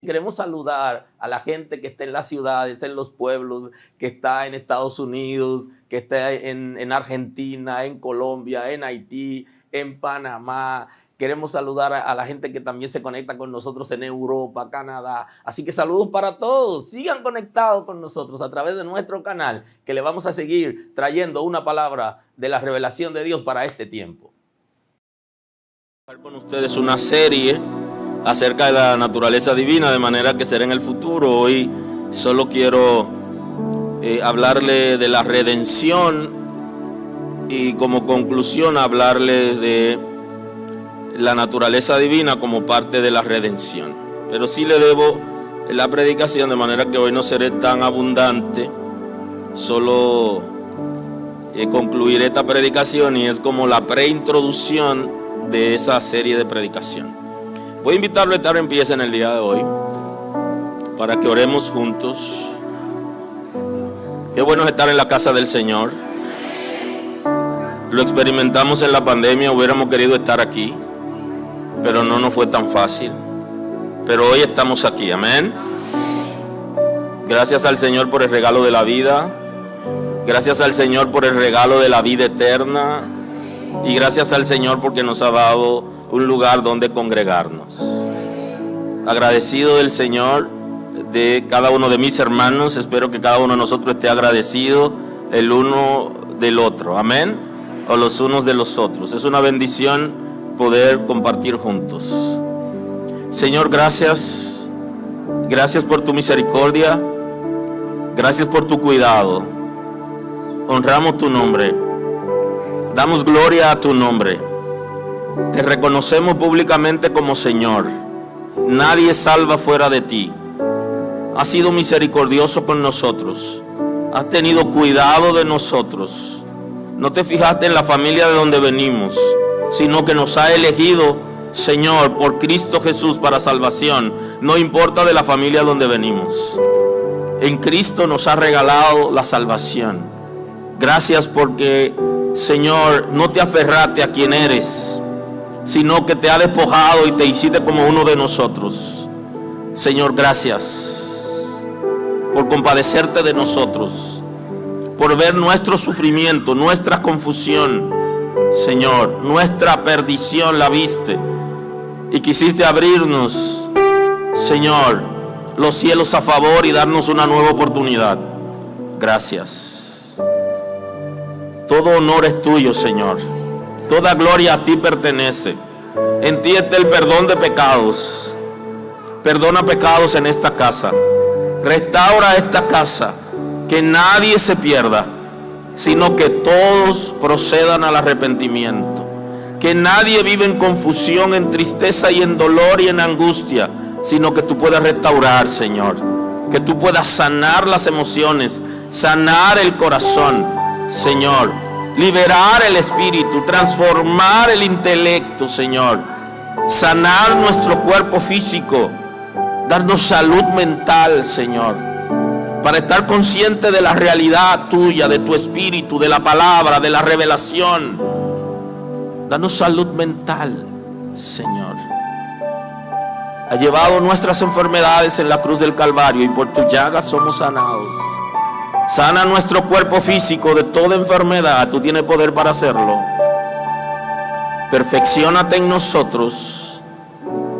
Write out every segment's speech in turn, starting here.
Queremos saludar a la gente que está en las ciudades, en los pueblos, que está en Estados Unidos, que está en Argentina, en Colombia, en Haití, en Panamá. Queremos saludar a la gente que también se conecta con nosotros en Europa, Canadá. Así que saludos para todos. Sigan conectados con nosotros a través de nuestro canal, que le vamos a seguir trayendo una palabra de la revelación de Dios para este tiempo. Con ustedes una serie acerca de la naturaleza divina, de manera que será en el futuro. Hoy solo quiero hablarle de la redención y como conclusión hablarle de la naturaleza divina como parte de la redención. Pero sí le debo la predicación, de manera que hoy no seré tan abundante. Solo concluiré esta predicación y es como la preintroducción de esa serie de predicación. Voy a invitarlo a estar en pie en el día de hoy para que oremos juntos. Qué bueno es estar en la casa del Señor. Lo experimentamos en la pandemia, hubiéramos querido estar aquí, pero no nos fue tan fácil. Pero hoy estamos aquí, amén. Gracias al Señor por el regalo de la vida. Gracias al Señor por el regalo de la vida eterna. Y gracias al Señor porque nos ha dado un lugar donde congregarnos. Agradecido del Señor de cada uno de mis hermanos. Espero que cada uno de nosotros esté agradecido el uno del otro, amén, o los unos de los otros. Es una bendición poder compartir juntos. Señor, gracias por tu misericordia, gracias por tu cuidado. Honramos tu nombre, damos gloria a tu nombre. Te reconocemos públicamente como Señor. Nadie salva fuera de ti. Has sido misericordioso con nosotros. Has tenido cuidado de nosotros. No te fijaste en la familia de donde venimos, sino que nos ha elegido, Señor, por Cristo Jesús para salvación. No importa de la familia donde venimos. En Cristo nos ha regalado la salvación. Gracias porque, Señor, no te aferraste a quien eres, sino que te ha despojado y te hiciste como uno de nosotros. Señor, gracias por compadecerte de nosotros, por ver nuestro sufrimiento, nuestra confusión. Señor, nuestra perdición la viste y quisiste abrirnos, Señor, los cielos a favor y darnos una nueva oportunidad. Gracias. Todo honor es tuyo, Señor. Toda gloria a ti pertenece. En ti está el perdón de pecados. Perdona pecados en esta casa. Restaura esta casa. Que nadie se pierda, sino que todos procedan al arrepentimiento. Que nadie vive en confusión, en tristeza y en dolor y en angustia, sino que tú puedas restaurar, Señor. Que tú puedas sanar las emociones, sanar el corazón, Señor. Liberar el espíritu, transformar el intelecto, Señor. Sanar nuestro cuerpo físico, darnos salud mental, Señor, para estar consciente de la realidad tuya, de tu espíritu, de la palabra, de la revelación. Danos salud mental, Señor. Ha llevado nuestras enfermedades en la cruz del Calvario y por tu llaga somos sanados. Sana nuestro cuerpo físico de toda enfermedad. Tú tienes poder para hacerlo. Perfecciónate en nosotros.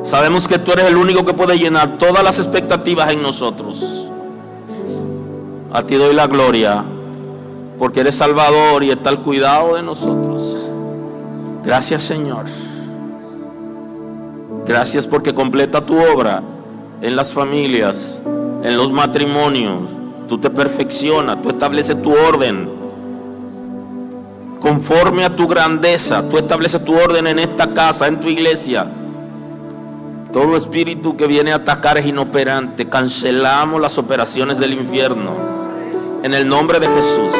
Sabemos que tú eres el único que puede llenar todas las expectativas en nosotros. A ti doy la gloria, porque eres Salvador y está al cuidado de nosotros. Gracias, Señor. Gracias porque completa tu obra en las familias, en los matrimonios. Tú te perfeccionas, tú estableces tu orden. Conforme a tu grandeza, tú estableces tu orden en esta casa, en tu iglesia. Todo espíritu que viene a atacar es inoperante. Cancelamos las operaciones del infierno en el nombre de Jesús.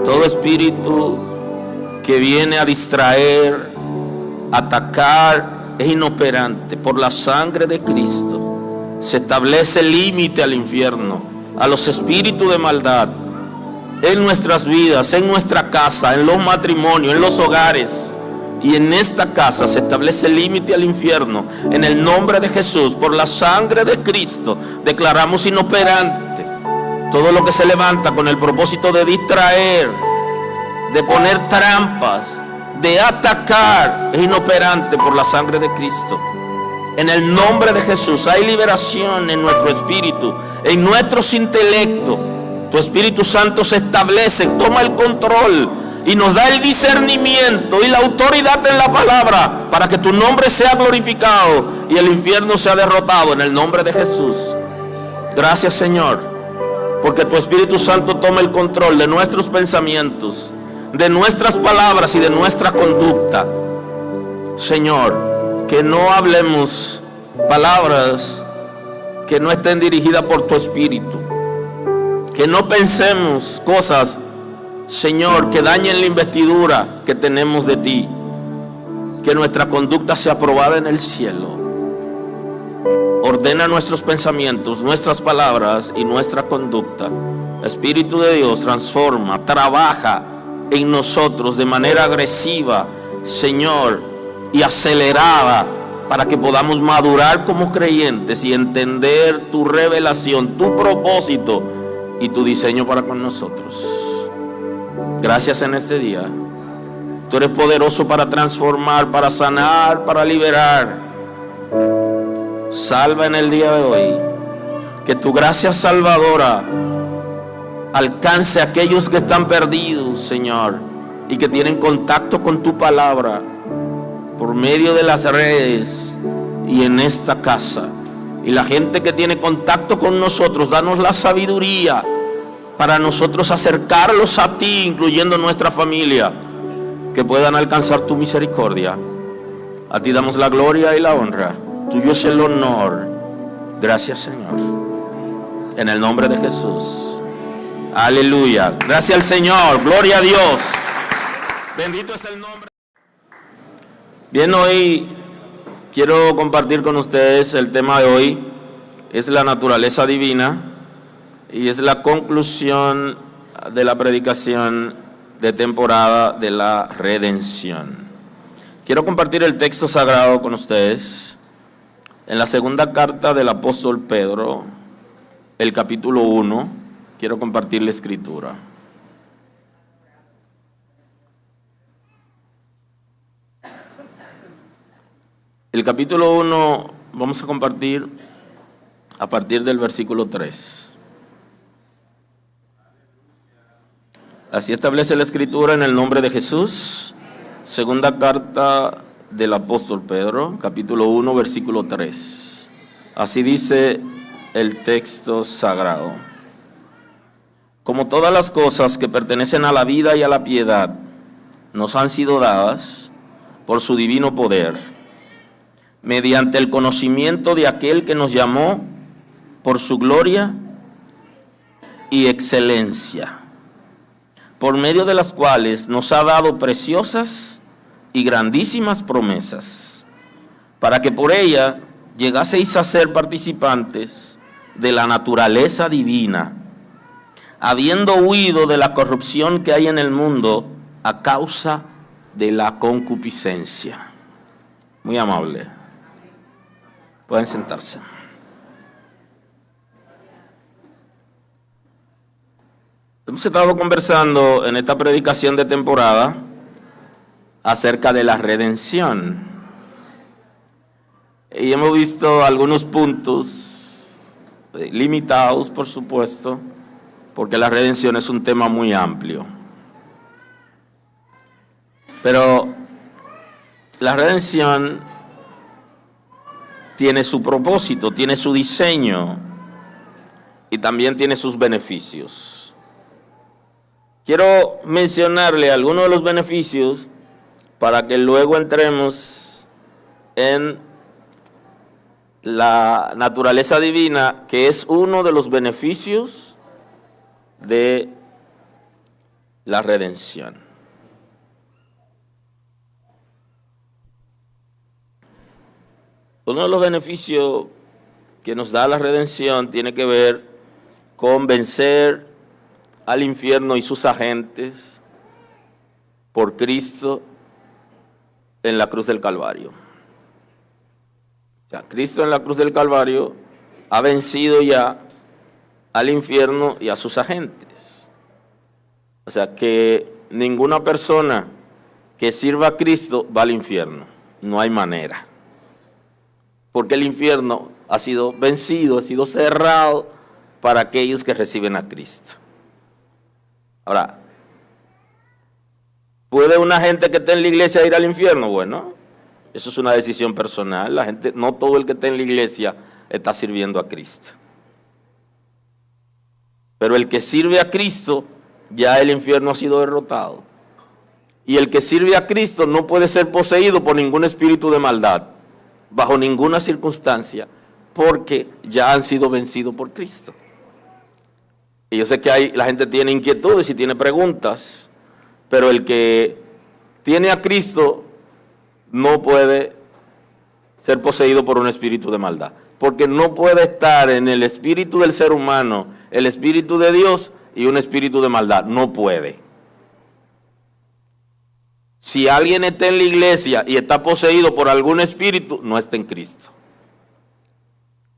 Todo espíritu que viene a distraer, atacar, es inoperante. Por la sangre de Cristo se establece límite al infierno, a los espíritus de maldad en nuestras vidas, en nuestra casa, en los matrimonios, en los hogares. Y en esta casa se establece límite al infierno. En el nombre de Jesús, por la sangre de Cristo, declaramos inoperante todo lo que se levanta con el propósito de distraer, de poner trampas, de atacar. Es inoperante por la sangre de Cristo. En el nombre de Jesús hay liberación en nuestro espíritu, en nuestros intelectos. Tu Espíritu Santo se establece, toma el control y nos da el discernimiento y la autoridad en la palabra para que tu nombre sea glorificado y el infierno sea derrotado en el nombre de Jesús. Gracias, Señor, porque tu Espíritu Santo toma el control de nuestros pensamientos, de nuestras palabras y de nuestra conducta. Señor, que no hablemos palabras que no estén dirigidas por tu Espíritu, que no pensemos cosas, Señor, que dañen la investidura que tenemos de ti. Que nuestra conducta sea aprobada en el cielo. Ordena nuestros pensamientos, nuestras palabras y nuestra conducta. Espíritu de Dios, transforma, trabaja en nosotros de manera agresiva, Señor, y acelerada, para que podamos madurar como creyentes y entender tu revelación, tu propósito y tu diseño para con nosotros. Gracias en este día. Tú eres poderoso para transformar, para sanar, para liberar. Salva en el día de hoy. Que tu gracia salvadora alcance a aquellos que están perdidos, Señor, y que tienen contacto con tu palabra por medio de las redes y en esta casa. Y la gente que tiene contacto con nosotros, danos la sabiduría para nosotros acercarlos a ti, incluyendo nuestra familia, que puedan alcanzar tu misericordia. A ti damos la gloria y la honra. Tuyo es el honor. Gracias, Señor. En el nombre de Jesús. Aleluya. Gracias al Señor. Gloria a Dios. Bendito es el nombre. Bien, hoy quiero compartir con ustedes el tema de hoy. Es la naturaleza divina. Y es la conclusión de la predicación de temporada de la redención. Quiero compartir el texto sagrado con ustedes en la segunda carta del apóstol Pedro, el capítulo 1. Quiero compartir la escritura. El capítulo 1 vamos a compartir a partir del versículo 3. Así establece la escritura en el nombre de Jesús. Segunda carta del apóstol Pedro, capítulo 1, versículo 3. Así dice el texto sagrado. Como todas las cosas que pertenecen a la vida y a la piedad nos han sido dadas por su divino poder, mediante el conocimiento de aquel que nos llamó por su gloria y excelencia, por medio de las cuales nos ha dado preciosas y grandísimas promesas, para que por ella llegaseis a ser participantes de la naturaleza divina, habiendo huido de la corrupción que hay en el mundo a causa de la concupiscencia. Muy amable. Pueden sentarse. Hemos estado conversando en esta predicación de temporada acerca de la redención. Y hemos visto algunos puntos limitados, por supuesto, porque la redención es un tema muy amplio. Pero la redención tiene su propósito, tiene su diseño y también tiene sus beneficios. Quiero mencionarle algunos de los beneficios para que luego entremos en la naturaleza divina, que es uno de los beneficios de la redención. Uno de los beneficios que nos da la redención tiene que ver con vencer al infierno y sus agentes por Cristo en la cruz del Calvario. O sea, Cristo en la cruz del Calvario ha vencido ya al infierno y a sus agentes. O sea, que ninguna persona que sirva a Cristo va al infierno. No hay manera. Porque el infierno ha sido vencido, ha sido cerrado para aquellos que reciben a Cristo. Ahora, ¿puede una gente que esté en la iglesia ir al infierno? Bueno, eso es una decisión personal. La gente, no todo el que esté en la iglesia está sirviendo a Cristo. Pero el que sirve a Cristo, ya el infierno ha sido derrotado. Y el que sirve a Cristo no puede ser poseído por ningún espíritu de maldad, bajo ninguna circunstancia, porque ya han sido vencidos por Cristo. Y yo sé que la gente tiene inquietudes y tiene preguntas, pero el que tiene a Cristo no puede ser poseído por un espíritu de maldad, porque no puede estar en el espíritu del ser humano, el espíritu de Dios y un espíritu de maldad, no puede. Si alguien está en la iglesia y está poseído por algún espíritu, no está en Cristo.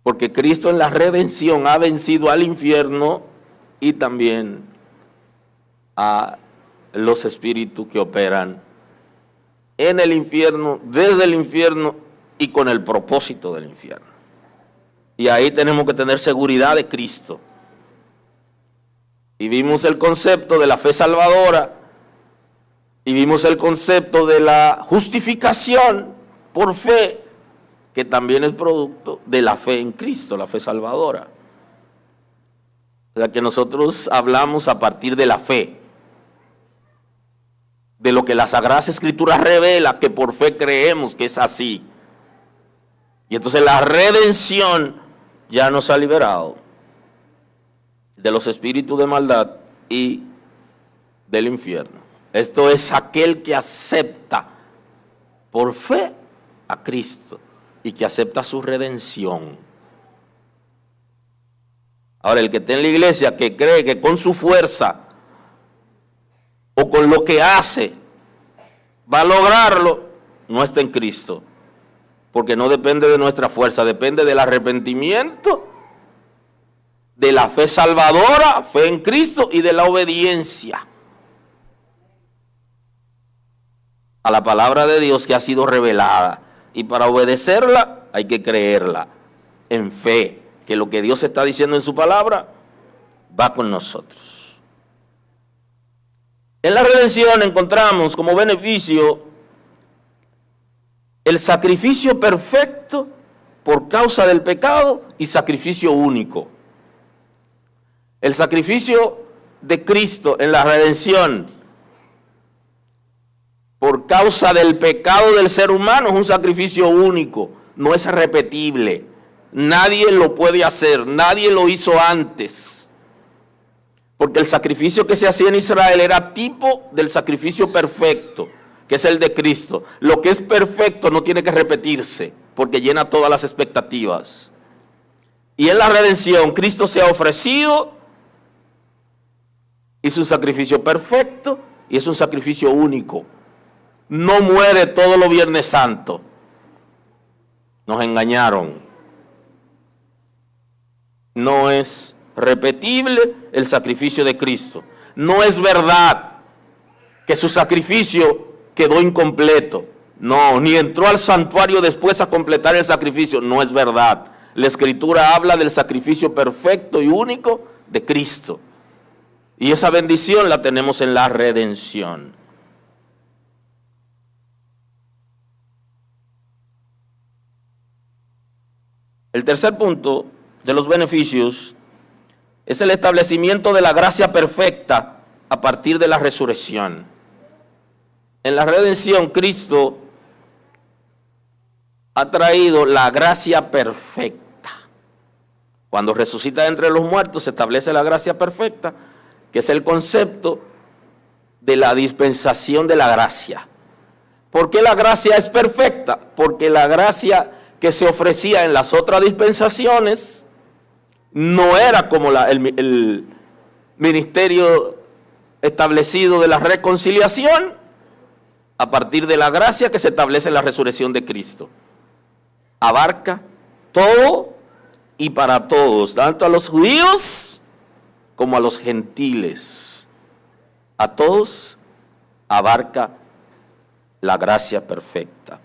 Porque Cristo en la redención ha vencido al infierno y también a los espíritus que operan en el infierno, desde el infierno y con el propósito del infierno. Y ahí tenemos que tener seguridad de Cristo. Y vimos el concepto de la fe salvadora. Y vimos el concepto de la justificación por fe, que también es producto de la fe en Cristo, la fe salvadora. O sea que nosotros hablamos a partir de la fe, de lo que la Sagrada Escritura revela, que por fe creemos que es así. Y entonces la redención ya nos ha liberado de los espíritus de maldad y del infierno. Esto es aquel que acepta por fe a Cristo y que acepta su redención. Ahora, el que está en la iglesia, que cree que con su fuerza o con lo que hace va a lograrlo, no está en Cristo. Porque no depende de nuestra fuerza, depende del arrepentimiento, de la fe salvadora, fe en Cristo y de la obediencia a la palabra de Dios que ha sido revelada. Y para obedecerla hay que creerla en fe, que lo que Dios está diciendo en su palabra va con nosotros. En la redención encontramos como beneficio el sacrificio perfecto por causa del pecado y sacrificio único. El sacrificio de Cristo en la redención por causa del pecado del ser humano es un sacrificio único, no es repetible. Nadie lo puede hacer, nadie lo hizo antes. Porque el sacrificio que se hacía en Israel era tipo del sacrificio perfecto, que es el de Cristo. Lo que es perfecto no tiene que repetirse, porque llena todas las expectativas. Y en la redención, Cristo se ha ofrecido, hizo un sacrificio perfecto y es un sacrificio único. No muere todos los Viernes Santos. Nos engañaron. No es repetible el sacrificio de Cristo. No es verdad que su sacrificio quedó incompleto. No, ni entró al santuario después a completar el sacrificio. No es verdad. La Escritura habla del sacrificio perfecto y único de Cristo. Y esa bendición la tenemos en la redención. El tercer punto de los beneficios es el establecimiento de la gracia perfecta a partir de la resurrección. En la redención, Cristo ha traído la gracia perfecta. Cuando resucita de entre los muertos, se establece la gracia perfecta, que es el concepto de la dispensación de la gracia. ¿Por qué la gracia es perfecta? Porque la gracia que se ofrecía en las otras dispensaciones no era como el ministerio establecido de la reconciliación. a partir de la gracia que se establece en la resurrección de Cristo. Abarca todo y para todos, tanto a los judíos como a los gentiles. A todos abarca la gracia perfecta,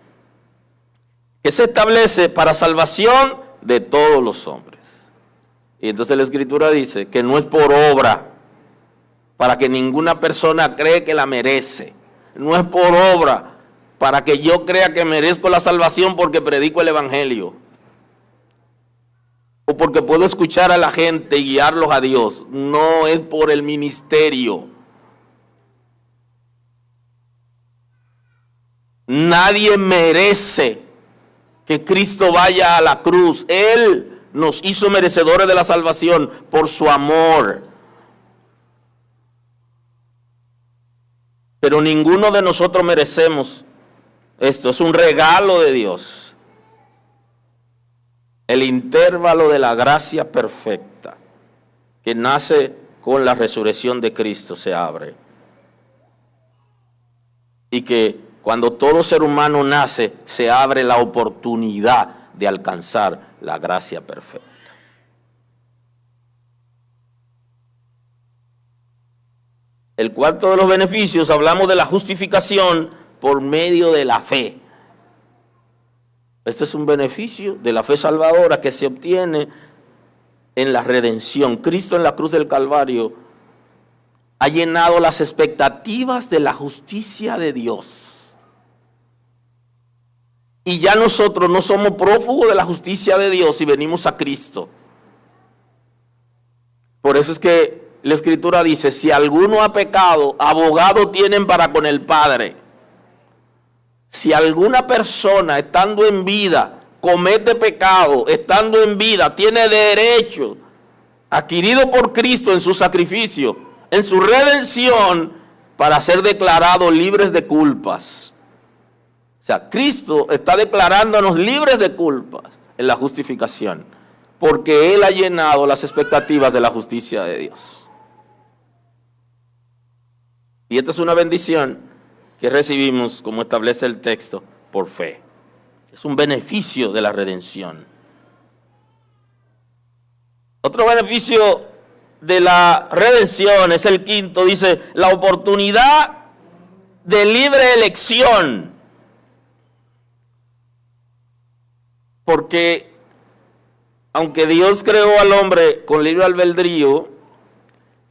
que se establece para salvación de todos los hombres. Y entonces la Escritura dice que no es por obra, para que ninguna persona cree que la merece. No es por obra, para que yo crea que merezco la salvación porque predico el Evangelio, o porque puedo escuchar a la gente y guiarlos a Dios. No es por el ministerio. Nadie merece que Cristo vaya a la cruz. Él nos hizo merecedores de la salvación por su amor. Pero ninguno de nosotros merecemos esto. Es un regalo de Dios. El intervalo de la gracia perfecta que nace con la resurrección de Cristo se abre. Y que cuando todo ser humano nace, se abre la oportunidad de alcanzar la gracia perfecta. El cuarto de los beneficios, hablamos de la justificación por medio de la fe. Este es un beneficio de la fe salvadora que se obtiene en la redención. Cristo en la cruz del Calvario ha llenado las expectativas de la justicia de Dios. Y ya nosotros no somos prófugos de la justicia de Dios y venimos a Cristo. Por eso es que la Escritura dice, si alguno ha pecado, abogado tienen para con el Padre. Si alguna persona estando en vida comete pecado, estando en vida, tiene derecho adquirido por Cristo en su sacrificio, en su redención, para ser declarados libres de culpas. O sea, Cristo está declarándonos libres de culpas en la justificación, porque Él ha llenado las expectativas de la justicia de Dios. Y esta es una bendición que recibimos, como establece el texto, por fe. Es un beneficio de la redención. Otro beneficio de la redención es el quinto, dice, la oportunidad de libre elección. Porque aunque Dios creó al hombre con libre albedrío,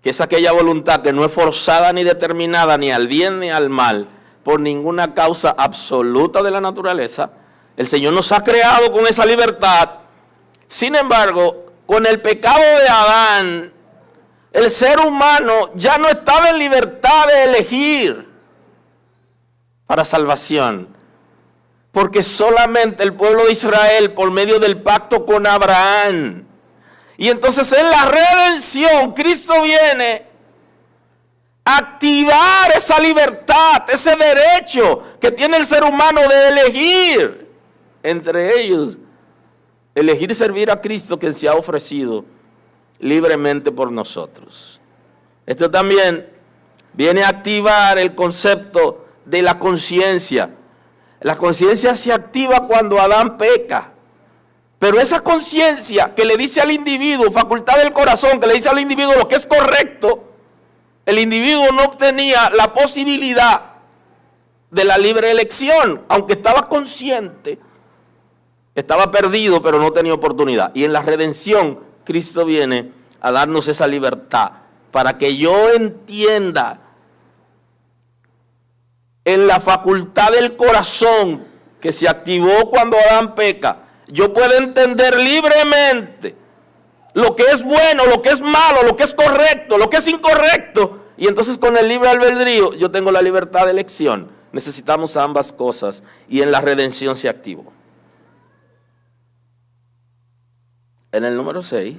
que es aquella voluntad que no es forzada ni determinada ni al bien ni al mal, por ninguna causa absoluta de la naturaleza, el Señor nos ha creado con esa libertad. Sin embargo, con el pecado de Adán, el ser humano ya no estaba en libertad de elegir para salvación, porque solamente el pueblo de Israel, por medio del pacto con Abraham, y entonces en la redención, Cristo viene a activar esa libertad, ese derecho que tiene el ser humano de elegir. Entre ellos, elegir servir a Cristo, quien se ha ofrecido libremente por nosotros. Esto también viene a activar el concepto de la conciencia. La conciencia se activa cuando Adán peca. Pero esa conciencia que le dice al individuo, facultad del corazón, que le dice al individuo lo que es correcto, el individuo no obtenía la posibilidad de la libre elección, aunque estaba consciente, estaba perdido, pero no tenía oportunidad. Y en la redención, Cristo viene a darnos esa libertad para que yo entienda en la facultad del corazón que se activó cuando Adán peca, yo puedo entender libremente lo que es bueno, lo que es malo, lo que es correcto, lo que es incorrecto. Y entonces con el libre albedrío yo tengo la libertad de elección. Necesitamos ambas cosas y en la redención se activó. En el número 6,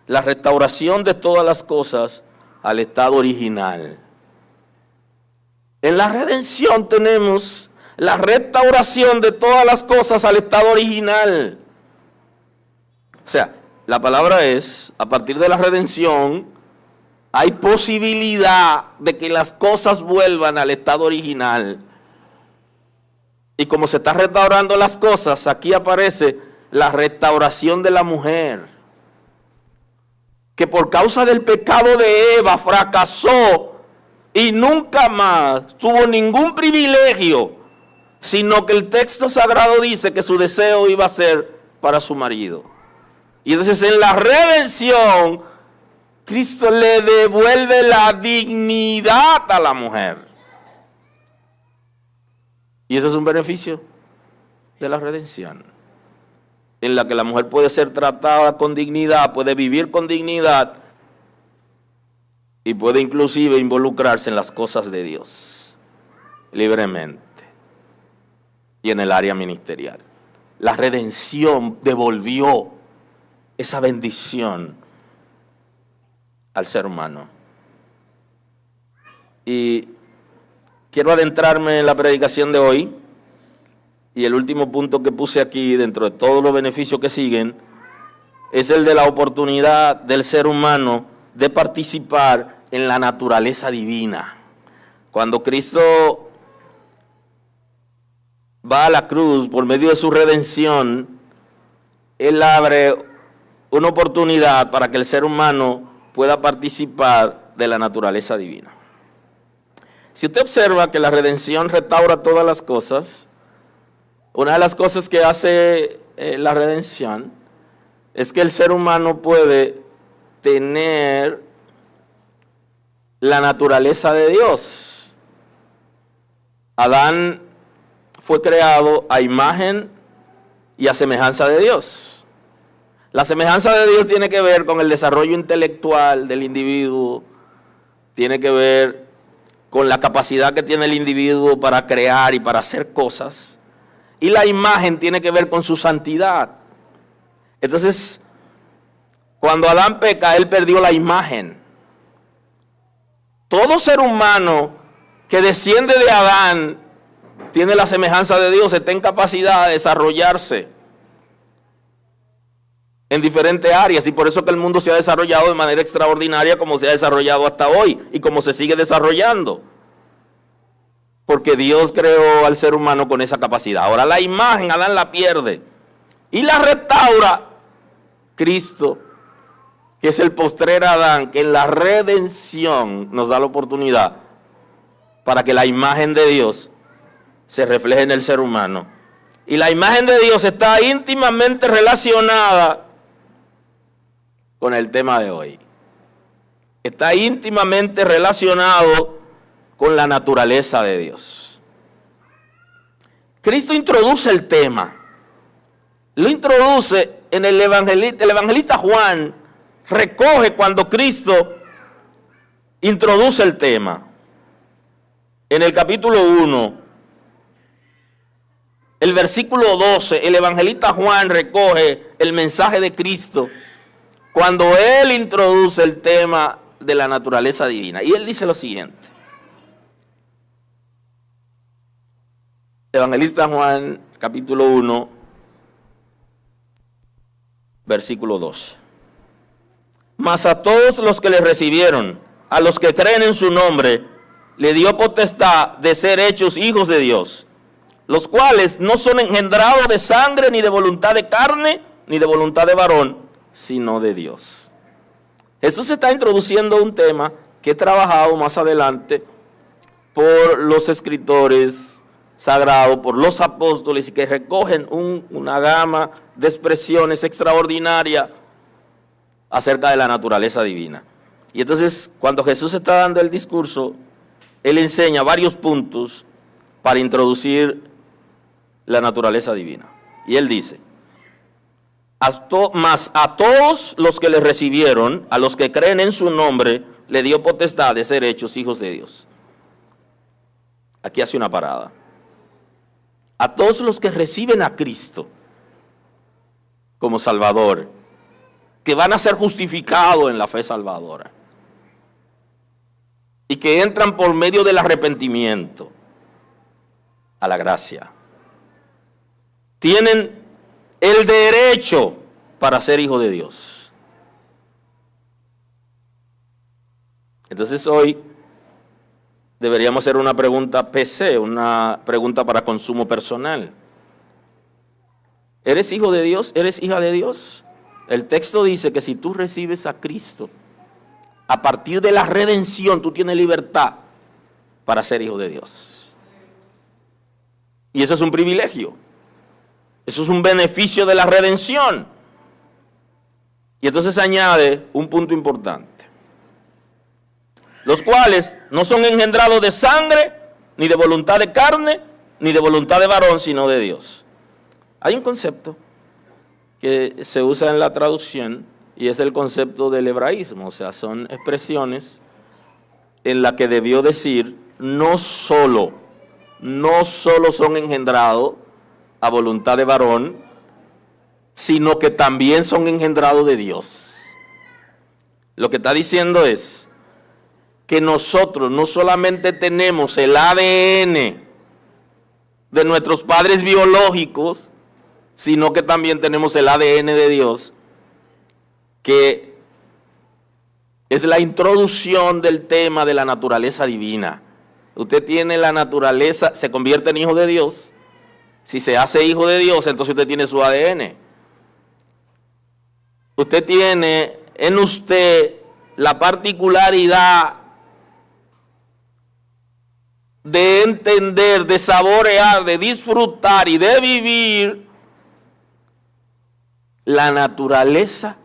la restauración de todas las cosas al estado original. En la redención tenemos la restauración de todas las cosas al estado original. O sea, la palabra es, a partir de la redención, hay posibilidad de que las cosas vuelvan al estado original. Y como se está restaurando las cosas, aquí aparece la restauración de la mujer, que por causa del pecado de Eva fracasó y nunca más tuvo ningún privilegio, sino que el texto sagrado dice que su deseo iba a ser para su marido. Y entonces en la redención, Cristo le devuelve la dignidad a la mujer. Y ese es un beneficio de la redención, en la que la mujer puede ser tratada con dignidad, puede vivir con dignidad y puede inclusive involucrarse en las cosas de Dios libremente y en el área ministerial. La redención devolvió esa bendición al ser humano. Y quiero adentrarme en la predicación de hoy, y el último punto que puse aquí, dentro de todos los beneficios que siguen, es el de la oportunidad del ser humano de participar en la naturaleza divina. Cuando Cristo va a la cruz por medio de su redención, Él abre una oportunidad para que el ser humano pueda participar de la naturaleza divina. Si usted observa que la redención restaura todas las cosas, una de las cosas que hace la redención es que el ser humano puede tener la naturaleza de Dios. Adán fue creado a imagen y a semejanza de Dios. La semejanza de Dios tiene que ver con el desarrollo intelectual del individuo, tiene que ver con la capacidad que tiene el individuo para crear y para hacer cosas. Y la imagen tiene que ver con su santidad. Entonces, cuando Adán peca, él perdió la imagen. Todo ser humano que desciende de Adán tiene la semejanza de Dios, está en capacidad de desarrollarse en diferentes áreas, y por eso que el mundo se ha desarrollado de manera extraordinaria como se ha desarrollado hasta hoy y como se sigue desarrollando, porque Dios creó al ser humano con esa capacidad. Ahora la imagen Adán la pierde y la restaura Cristo, que es el postrer Adán, que en la redención nos da la oportunidad para que la imagen de Dios se refleje en el ser humano. Y la imagen de Dios está íntimamente relacionada con el tema de hoy. Está íntimamente relacionado con la naturaleza de Dios. Cristo introduce el tema. Lo introduce en el evangelista Juan recoge cuando Cristo introduce el tema. En el capítulo 1, el versículo 12, el evangelista Juan recoge el mensaje de Cristo cuando él introduce el tema de la naturaleza divina. Y él dice lo siguiente. Evangelista Juan, capítulo 1, versículo 12. Mas a todos los que le recibieron, a los que creen en su nombre, le dio potestad de ser hechos hijos de Dios, los cuales no son engendrados de sangre, ni de voluntad de carne, ni de voluntad de varón, sino de Dios. Jesús está introduciendo un tema que he trabajado más adelante por los escritores sagrados, por los apóstoles, y que recogen una gama de expresiones extraordinarias acerca de la naturaleza divina. Y entonces, cuando Jesús está dando el discurso, Él enseña varios puntos para introducir la naturaleza divina. Y Él dice, mas a todos los que le recibieron, a los que creen en su nombre, le dio potestad de ser hechos hijos de Dios. Aquí hace una parada. A todos los que reciben a Cristo como Salvador, que van a ser justificados en la fe salvadora y que entran por medio del arrepentimiento a la gracia, tienen el derecho para ser hijos de Dios. Entonces hoy deberíamos hacer una pregunta PC, una pregunta para consumo personal. ¿Eres hijo de Dios? ¿Eres hija de Dios? El texto dice que si tú recibes a Cristo, a partir de la redención, tú tienes libertad para ser hijo de Dios. Y eso es un privilegio. Eso es un beneficio de la redención. Y entonces añade un punto importante. Los cuales no son engendrados de sangre, ni de voluntad de carne, ni de voluntad de varón, sino de Dios. Hay un concepto que se usa en la traducción y es el concepto del hebraísmo. O sea, son expresiones en las que debió decir no solo son engendrados a voluntad de varón, sino que también son engendrados de Dios. Lo que está diciendo es que nosotros no solamente tenemos el ADN de nuestros padres biológicos, sino que también tenemos el ADN de Dios, que es la introducción del tema de la naturaleza divina. Usted tiene la naturaleza, se convierte en hijo de Dios. Si se hace hijo de Dios, entonces usted tiene su ADN. Usted tiene en usted la particularidad de entender, de saborear, de disfrutar y de vivir la naturaleza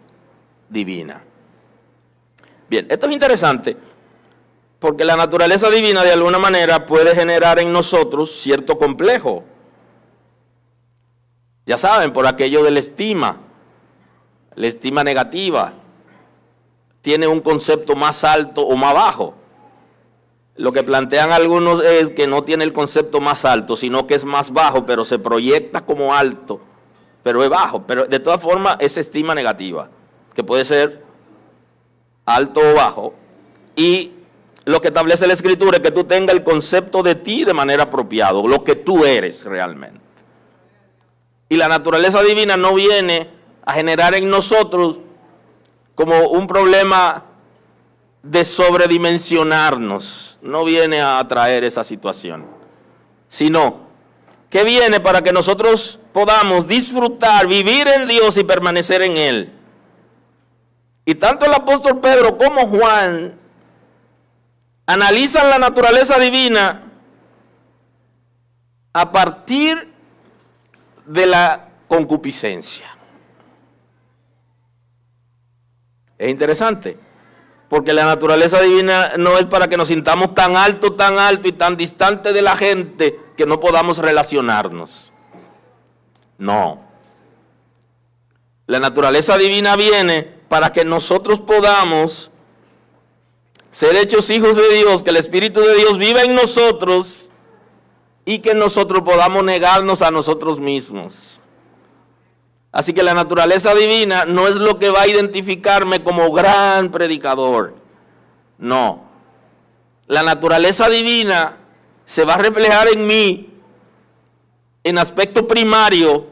divina. Bien, esto es interesante porque la naturaleza divina de alguna manera puede generar en nosotros cierto complejo. Ya saben, por aquello de la estima negativa, tiene un concepto más alto o más bajo. Lo que plantean algunos es que no tiene el concepto más alto, sino que es más bajo, pero se proyecta como alto, pero es bajo. Pero de todas formas es estima negativa, que puede ser alto o bajo. Y lo que establece la Escritura es que tú tengas el concepto de ti de manera apropiada, lo que tú eres realmente. Y la naturaleza divina no viene a generar en nosotros como un problema de sobredimensionarnos, no viene a traer esa situación, sino que viene para que nosotros podamos disfrutar, vivir en Dios y permanecer en Él. Y tanto el apóstol Pedro como Juan analizan la naturaleza divina a partir de la concupiscencia. Es interesante, porque la naturaleza divina no es para que nos sintamos tan alto y tan distante de la gente que no podamos relacionarnos. No. La naturaleza divina viene para que nosotros podamos ser hechos hijos de Dios, que el Espíritu de Dios viva en nosotros y que nosotros podamos negarnos a nosotros mismos. Así que la naturaleza divina no es lo que va a identificarme como gran predicador. No. La naturaleza divina se va a reflejar en mí en aspecto primario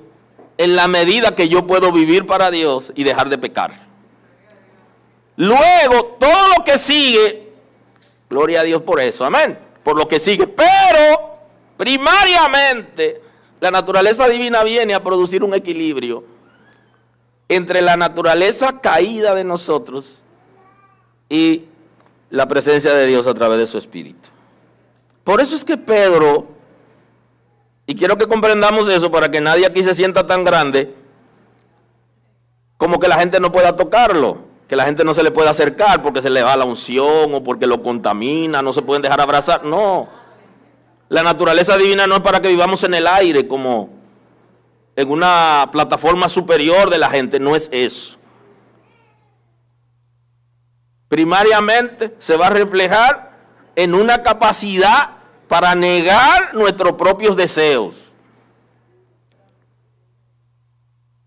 en la medida que yo puedo vivir para Dios y dejar de pecar. Luego, todo lo que sigue, gloria a Dios por eso, amén, por lo que sigue. Pero, primariamente, la naturaleza divina viene a producir un equilibrio entre la naturaleza caída de nosotros y la presencia de Dios a través de su Espíritu. Por eso es que Pedro, y quiero que comprendamos eso para que nadie aquí se sienta tan grande como que la gente no pueda tocarlo, que la gente no se le pueda acercar porque se le va la unción o porque lo contamina, no se pueden dejar abrazar. No, la naturaleza divina no es para que vivamos en el aire como en una plataforma superior de la gente, no es eso. Primariamente se va a reflejar en una capacidad para negar nuestros propios deseos.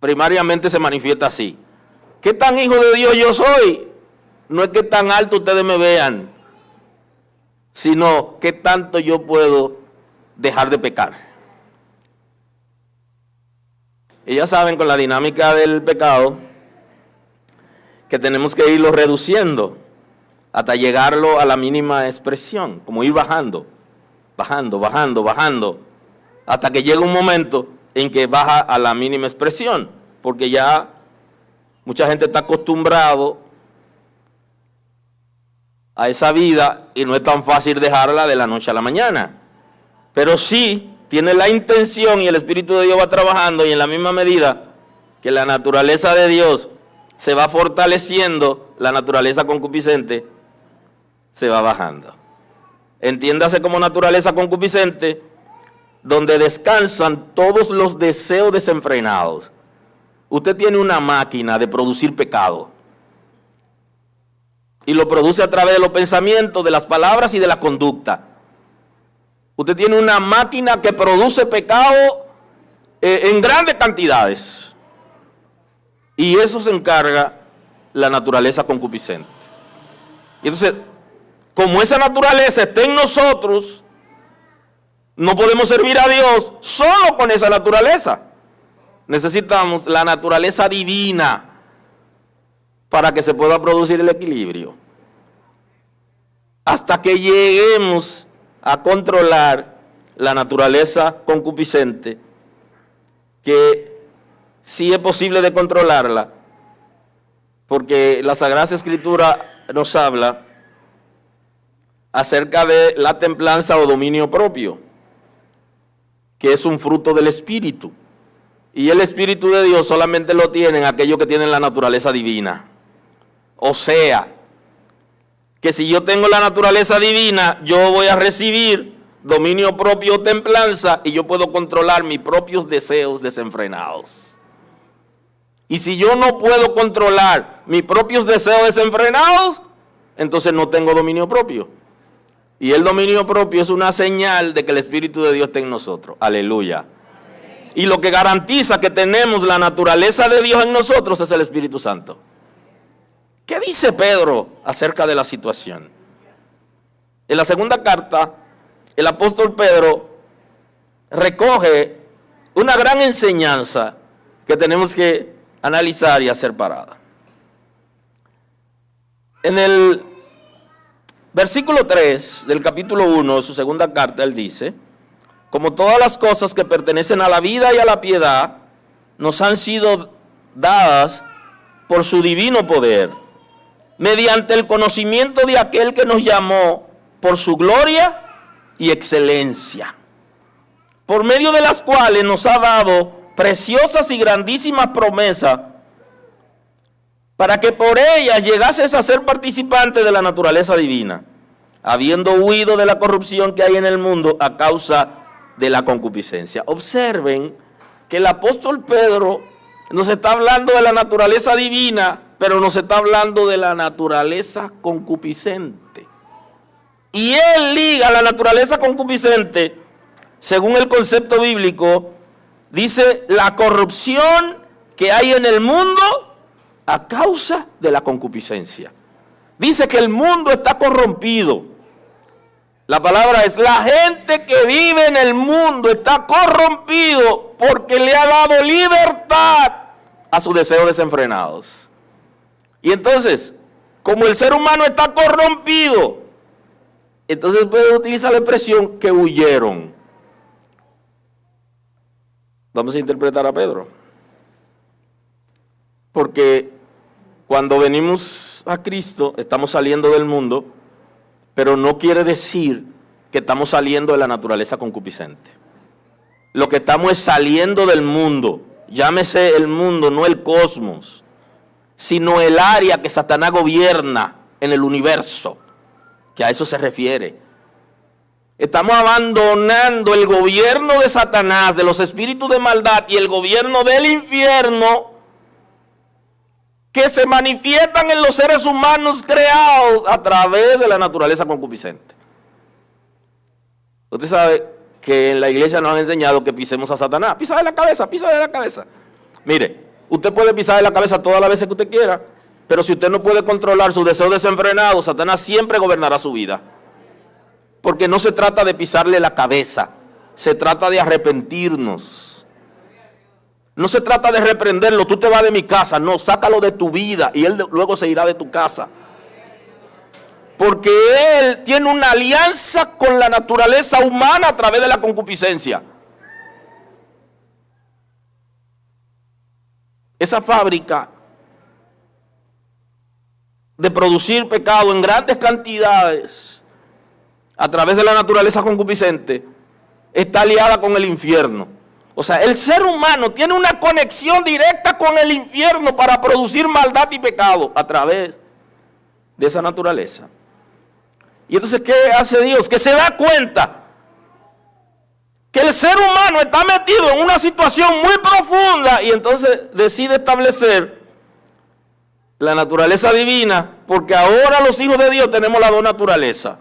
Primariamente se manifiesta así. ¿Qué tan hijo de Dios yo soy? No es que tan alto ustedes me vean, sino qué tanto yo puedo dejar de pecar. Y ya saben, con la dinámica del pecado, que tenemos que irlo reduciendo. hasta llegarlo a la mínima expresión, como ir bajando, hasta que llega un momento en que baja a la mínima expresión, porque ya mucha gente está acostumbrado a esa vida y no es tan fácil dejarla de la noche a la mañana. Pero sí tiene la intención y el Espíritu de Dios va trabajando, y en la misma medida que la naturaleza de Dios se va fortaleciendo, la naturaleza concupiscente se va bajando. Entiéndase como naturaleza concupiscente, donde descansan todos los deseos desenfrenados. Usted tiene una máquina de producir pecado, y lo produce a través de los pensamientos, de las palabras y de la conducta. Usted tiene una máquina que produce pecado en grandes cantidades. Y eso se encarga la naturaleza concupiscente. Y entonces, como esa naturaleza está en nosotros, no podemos servir a Dios solo con esa naturaleza. Necesitamos la naturaleza divina para que se pueda producir el equilibrio. Hasta que lleguemos a controlar la naturaleza concupiscente, que sí es posible de controlarla, porque la Sagrada Escritura nos habla acerca de la templanza o dominio propio, que es un fruto del Espíritu. Y el Espíritu de Dios solamente lo tienen aquellos que tienen la naturaleza divina. O sea, que si yo tengo la naturaleza divina, yo voy a recibir dominio propio o templanza, y yo puedo controlar mis propios deseos desenfrenados. Y si yo no puedo controlar mis propios deseos desenfrenados, entonces no tengo dominio propio. Y el dominio propio es una señal de que el Espíritu de Dios está en nosotros. Aleluya. Y lo que garantiza que tenemos la naturaleza de Dios en nosotros es el Espíritu Santo. ¿Qué dice Pedro acerca de la situación? En la segunda carta, el apóstol Pedro recoge una gran enseñanza que tenemos que analizar y hacer parada. En el versículo 3 del capítulo 1 de su segunda carta, él dice: como todas las cosas que pertenecen a la vida y a la piedad, nos han sido dadas por su divino poder, mediante el conocimiento de aquel que nos llamó por su gloria y excelencia, por medio de las cuales nos ha dado preciosas y grandísimas promesas, para que por ellas llegases a ser participante de la naturaleza divina, habiendo huido de la corrupción que hay en el mundo a causa de la concupiscencia. Observen que el apóstol Pedro nos está hablando de la naturaleza divina, pero nos está hablando de la naturaleza concupiscente. Y él liga la naturaleza concupiscente, según el concepto bíblico, dice la corrupción que hay en el mundo a causa de la concupiscencia. Dice que el mundo está corrompido. La palabra es: la gente que vive en el mundo está corrompido porque le ha dado libertad a sus deseos desenfrenados. Y entonces, como el ser humano está corrompido, entonces puede utilizar la expresión que huyeron. Vamos a interpretar a Pedro. Porque cuando venimos a Cristo, estamos saliendo del mundo, pero no quiere decir que estamos saliendo de la naturaleza concupiscente. Lo que estamos es saliendo del mundo. Llámese el mundo, no el cosmos, sino el área que Satanás gobierna en el universo, que a eso se refiere. Estamos abandonando el gobierno de Satanás, de los espíritus de maldad y el gobierno del infierno, que se manifiestan en los seres humanos creados a través de la naturaleza concupiscente. Usted sabe que en la iglesia nos han enseñado que pisemos a Satanás. Písale la cabeza, písale la cabeza. Mire, usted puede pisarle la cabeza todas las veces que usted quiera, pero si usted no puede controlar sus deseos desenfrenados, Satanás siempre gobernará su vida. Porque no se trata de pisarle la cabeza, se trata de arrepentirnos. No se trata de reprenderlo: tú te vas de mi casa. No, sácalo de tu vida y él luego se irá de tu casa. Porque él tiene una alianza con la naturaleza humana a través de la concupiscencia. Esa fábrica de producir pecado en grandes cantidades a través de la naturaleza concupiscente está aliada con el infierno. O sea, el ser humano tiene una conexión directa con el infierno para producir maldad y pecado a través de esa naturaleza. Y entonces, ¿qué hace Dios? Que se da cuenta que el ser humano está metido en una situación muy profunda y entonces decide establecer la naturaleza divina, porque ahora los hijos de Dios tenemos las dos naturalezas.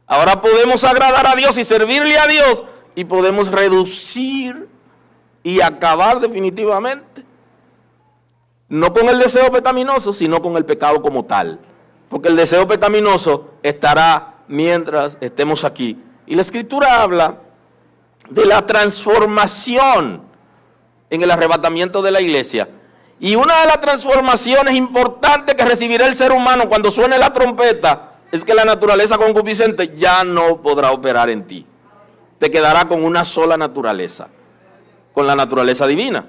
Ahora podemos agradar a Dios y servirle a Dios y podemos reducir y acabar definitivamente, no con el deseo pecaminoso, sino con el pecado como tal. Porque el deseo pecaminoso estará mientras estemos aquí. Y la Escritura habla de la transformación en el arrebatamiento de la iglesia. Y una de las transformaciones importantes que recibirá el ser humano cuando suene la trompeta es que la naturaleza concupiscente ya no podrá operar en ti. Te quedará con una sola naturaleza, con la naturaleza divina.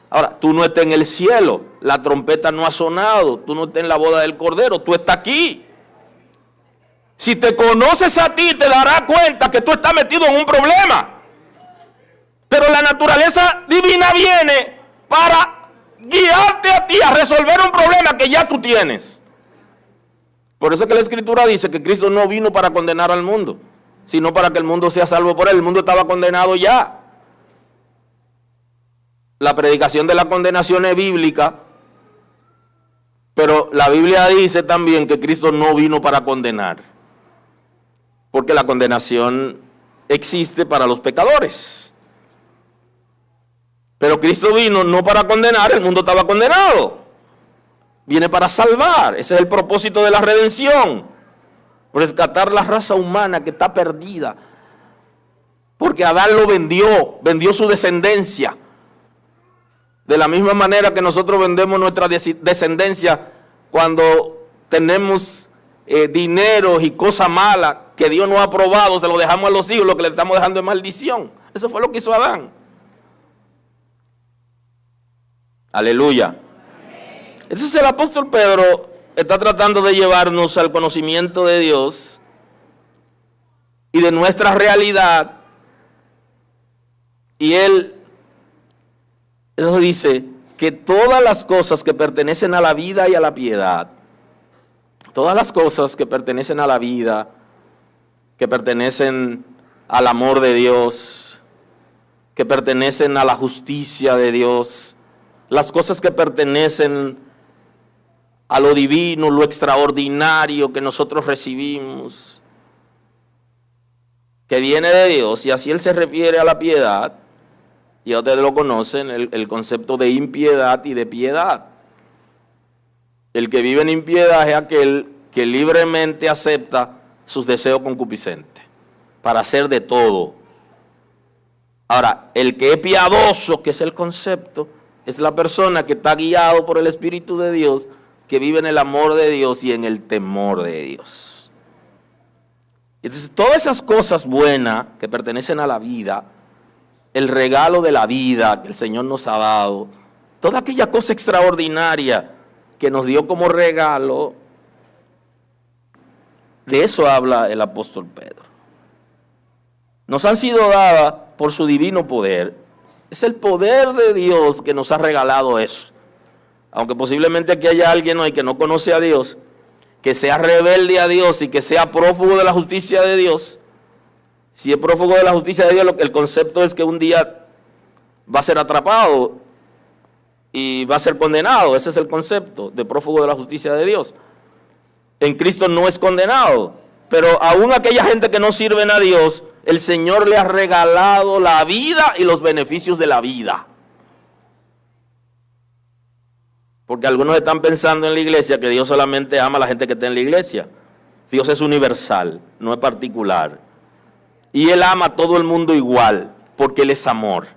Ahora, tú no estás en el cielo, la trompeta no ha sonado, tú no estás en la boda del Cordero, tú estás aquí. Si te conoces a ti, te darás cuenta que tú estás metido en un problema. Pero la naturaleza divina viene para guiarte a ti a resolver un problema que ya tú tienes. Por eso es que la Escritura dice que Cristo no vino para condenar al mundo, sino para que el mundo sea salvo por él. El mundo estaba condenado ya. La predicación de la condenación es bíblica, pero la Biblia dice también que Cristo no vino para condenar, porque la condenación existe para los pecadores. Pero Cristo vino no para condenar, el mundo estaba condenado. Viene para salvar, ese es el propósito de la redención, rescatar la raza humana que está perdida, porque Adán lo vendió su descendencia. De la misma manera que nosotros vendemos nuestra descendencia cuando tenemos dinero y cosas malas que Dios no ha aprobado, se lo dejamos a los hijos, lo que le estamos dejando es maldición. Eso fue lo que hizo Adán. Aleluya. Entonces el apóstol Pedro está tratando de llevarnos al conocimiento de Dios y de nuestra realidad. Y él nos dice que todas las cosas que pertenecen a la vida y a la piedad, todas las cosas que pertenecen a la vida, que pertenecen al amor de Dios, que pertenecen a la justicia de Dios, las cosas que pertenecen a lo divino, lo extraordinario que nosotros recibimos, que viene de Dios, y así él se refiere a la piedad. Ya ustedes lo conocen, el concepto de impiedad y de piedad. El que vive en impiedad es aquel que libremente acepta sus deseos concupiscentes para hacer de todo. Ahora, el que es piadoso, que es el concepto, es la persona que está guiado por el Espíritu de Dios, que vive en el amor de Dios y en el temor de Dios. Entonces, todas esas cosas buenas que pertenecen a la vida, el regalo de la vida que el Señor nos ha dado, toda aquella cosa extraordinaria que nos dio como regalo, de eso habla el apóstol Pedro. Nos han sido dadas por su divino poder. Es el poder de Dios que nos ha regalado eso. Aunque posiblemente aquí haya alguien hoy que no conoce a Dios, que sea rebelde a Dios y que sea prófugo de la justicia de Dios. Si es prófugo de la justicia de Dios, el concepto es que un día va a ser atrapado y va a ser condenado. Ese es el concepto de prófugo de la justicia de Dios. En Cristo no es condenado, pero aún aquella gente que no sirven a Dios, el Señor le ha regalado la vida y los beneficios de la vida. Porque algunos están pensando en la iglesia que Dios solamente ama a la gente que está en la iglesia. Dios es universal, no es particular. Y Él ama a todo el mundo igual, porque Él es amor.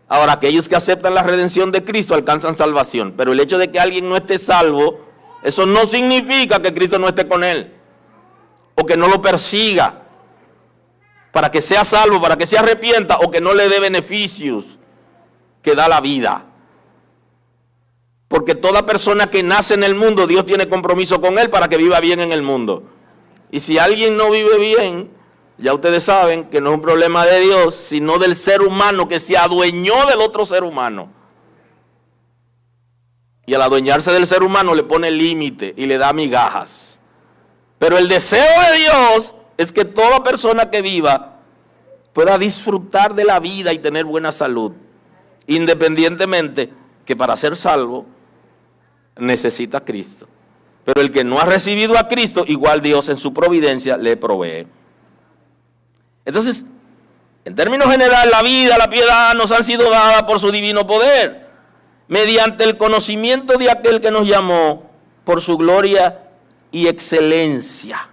Ahora, aquellos que aceptan la redención de Cristo alcanzan salvación. Pero el hecho de que alguien no esté salvo, eso no significa que Cristo no esté con él. o que no lo persiga, para que sea salvo, para que se arrepienta, o que no le dé beneficios que da la vida. Porque toda persona que nace en el mundo, Dios tiene compromiso con él para que viva bien en el mundo. Y si alguien no vive bien, ya ustedes saben que no es un problema de Dios, sino del ser humano que se adueñó del otro ser humano. Y al adueñarse del ser humano le pone límite y le da migajas. Pero el deseo de Dios es que toda persona que viva pueda disfrutar de la vida y tener buena salud, independientemente que para ser salvo necesita a Cristo. Pero el que no ha recibido a Cristo, igual Dios en su providencia le provee. Entonces, en términos generales, la vida, la piedad nos han sido dadas por su divino poder, mediante el conocimiento de aquel que nos llamó por su gloria y excelencia,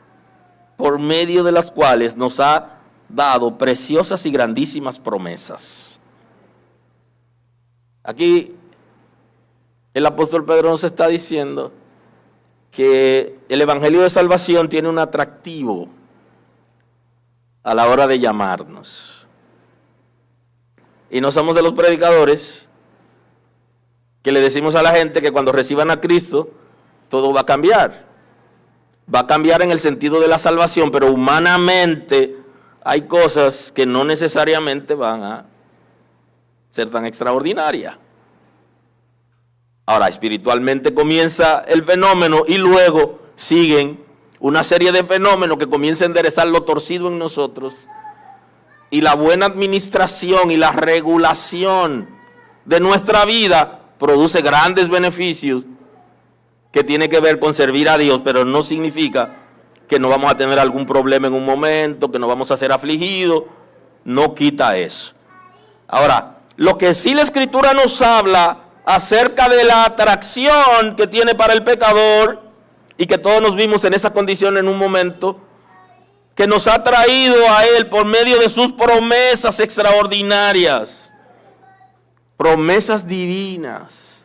por medio de las cuales nos ha dado preciosas y grandísimas promesas. Aquí el apóstol Pedro nos está diciendo que el evangelio de salvación tiene un atractivo a la hora de llamarnos. Y no somos de los predicadores que le decimos a la gente que cuando reciban a Cristo todo va a cambiar. Va a cambiar en el sentido de la salvación, pero humanamente hay cosas que no necesariamente van a ser tan extraordinarias. Ahora, espiritualmente comienza el fenómeno y luego siguen una serie de fenómenos que comienza a enderezar lo torcido en nosotros. Y la buena administración y la regulación de nuestra vida produce grandes beneficios que tiene que ver con servir a Dios, pero no significa que no vamos a tener algún problema en un momento, que no vamos a ser afligidos. No quita eso. Ahora, lo que sí la Escritura nos habla acerca de la atracción que tiene para el pecador, y que todos nos vimos en esa condición en un momento, que nos ha traído a Él por medio de sus promesas extraordinarias, promesas divinas,